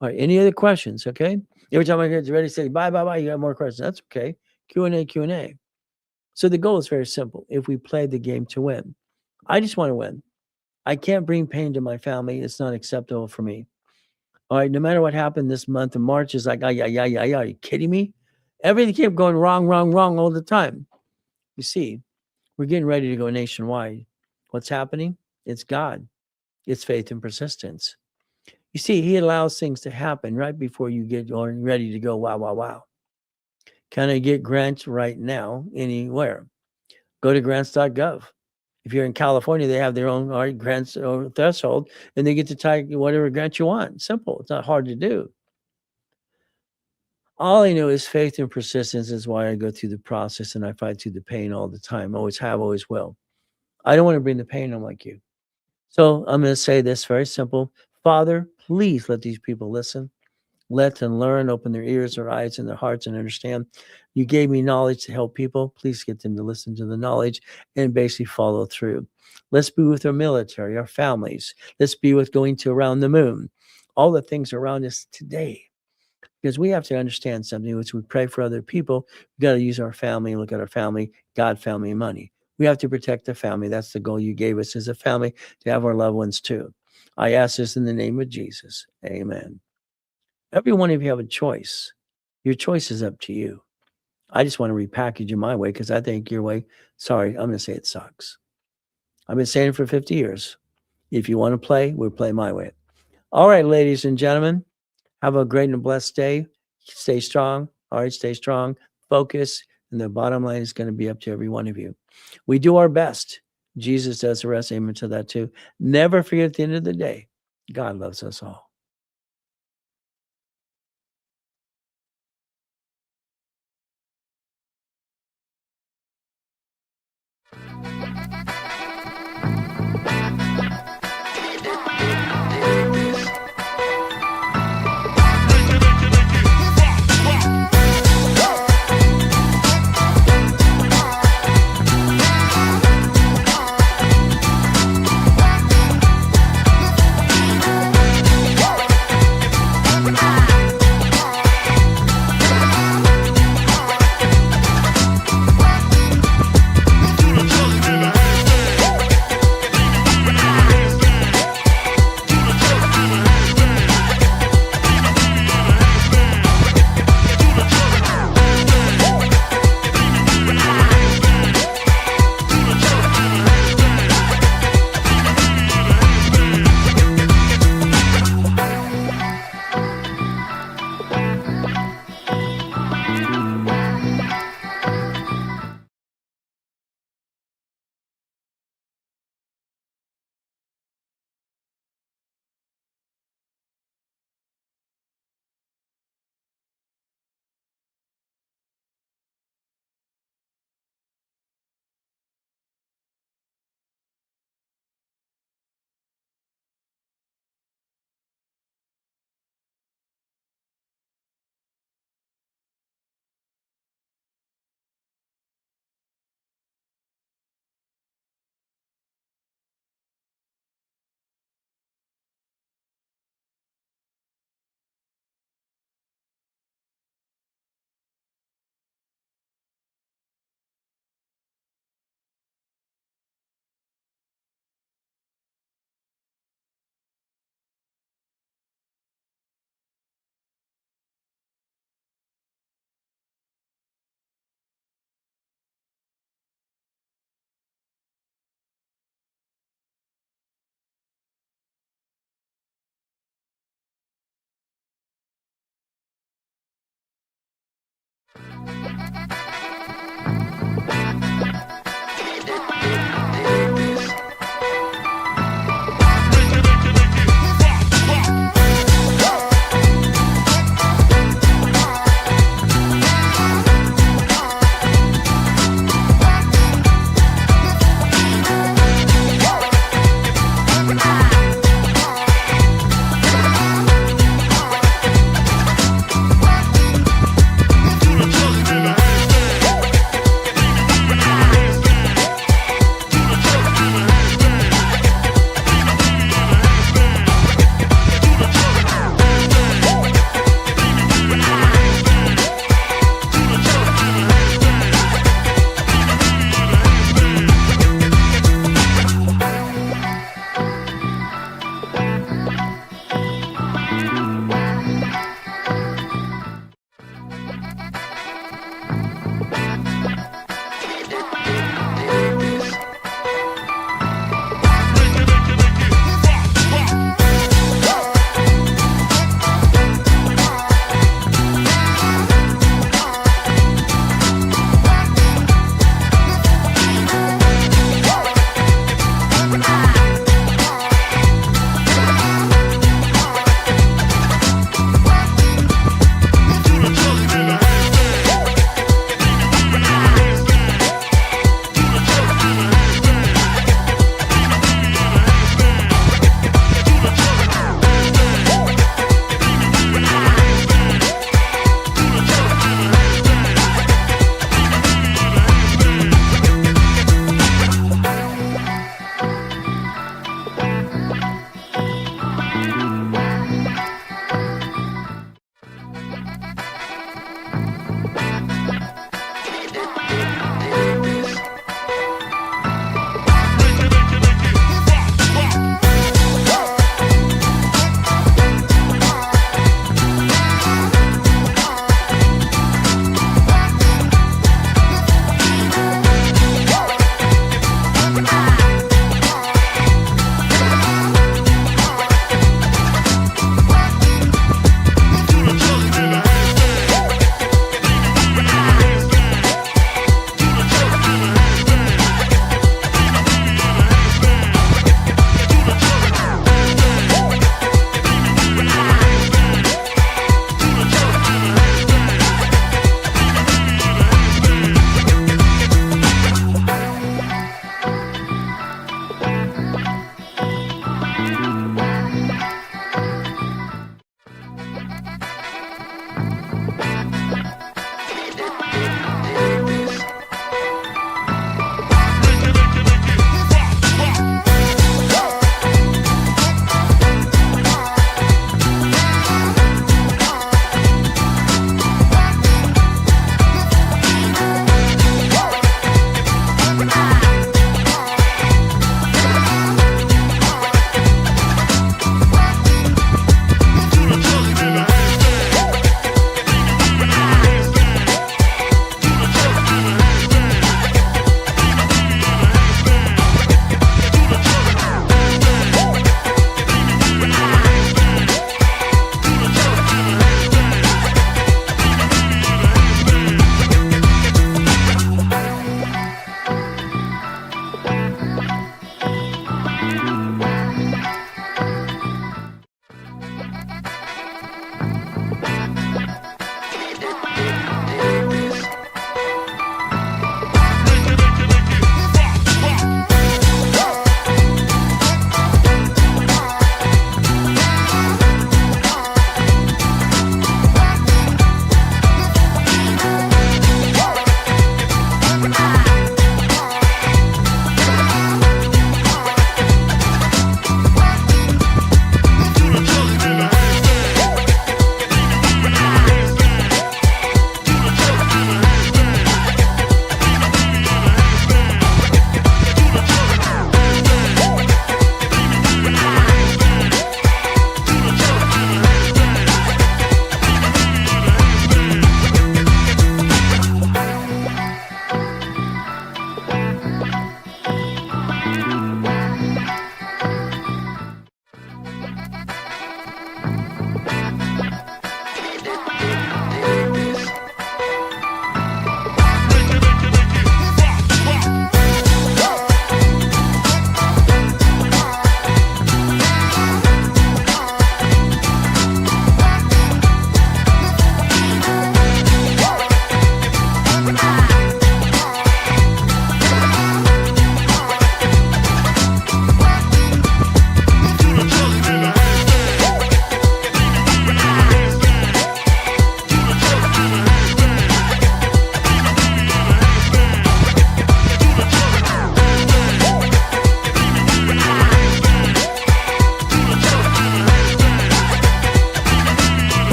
All right. Any other questions? Okay. Every time I get ready to say bye, bye, bye, you got more questions. That's okay. Q&A, Q&A. So the goal is very simple. If we play the game to win, I just want to win. I can't bring pain to my family. It's not acceptable for me. All right. No matter what happened this month of March is like, are you kidding me? Everything kept going wrong all the time. You see, we're getting ready to go nationwide. What's happening? It's God. It's faith and persistence. You see, he allows things to happen right before you get ready to go, wow. Can I get grants right now anywhere? Go to grants.gov. If you're in California, they have their own grants or threshold, and they get to type whatever grant you want. Simple. It's not hard to do. All I know is faith and persistence is why I go through the process and I fight through the pain all the time. Always have, always will. I don't want to bring the pain on like you. So I'm going to say this very simple. Father, please let these people listen. Let them learn, open their ears, their eyes, and their hearts and understand. You gave me knowledge to help people. Please get them to listen to the knowledge and basically follow through. Let's be with our military, our families. Let's be with going to around the moon. All the things around us today. Because we have to understand something, which we pray for other people. We got to use our family, look at our family, God, family, and money. We have to protect the family. That's the goal you gave us as a family, to have our loved ones too. I ask this in the name of Jesus. Amen. Every one of you have a choice. Your choice is up to you. I just want to repackage it my way because I think your way, sorry, I'm going to say it sucks. I've been saying it for 50 years. If you want to play, we'll play my way. All right, ladies and gentlemen, have a great and blessed day. Stay strong. All right, stay strong. Focus. And the bottom line is going to be up to every one of you. We do our best. Jesus does the rest. Amen to that too. Never forget at the end of the day, God loves us all.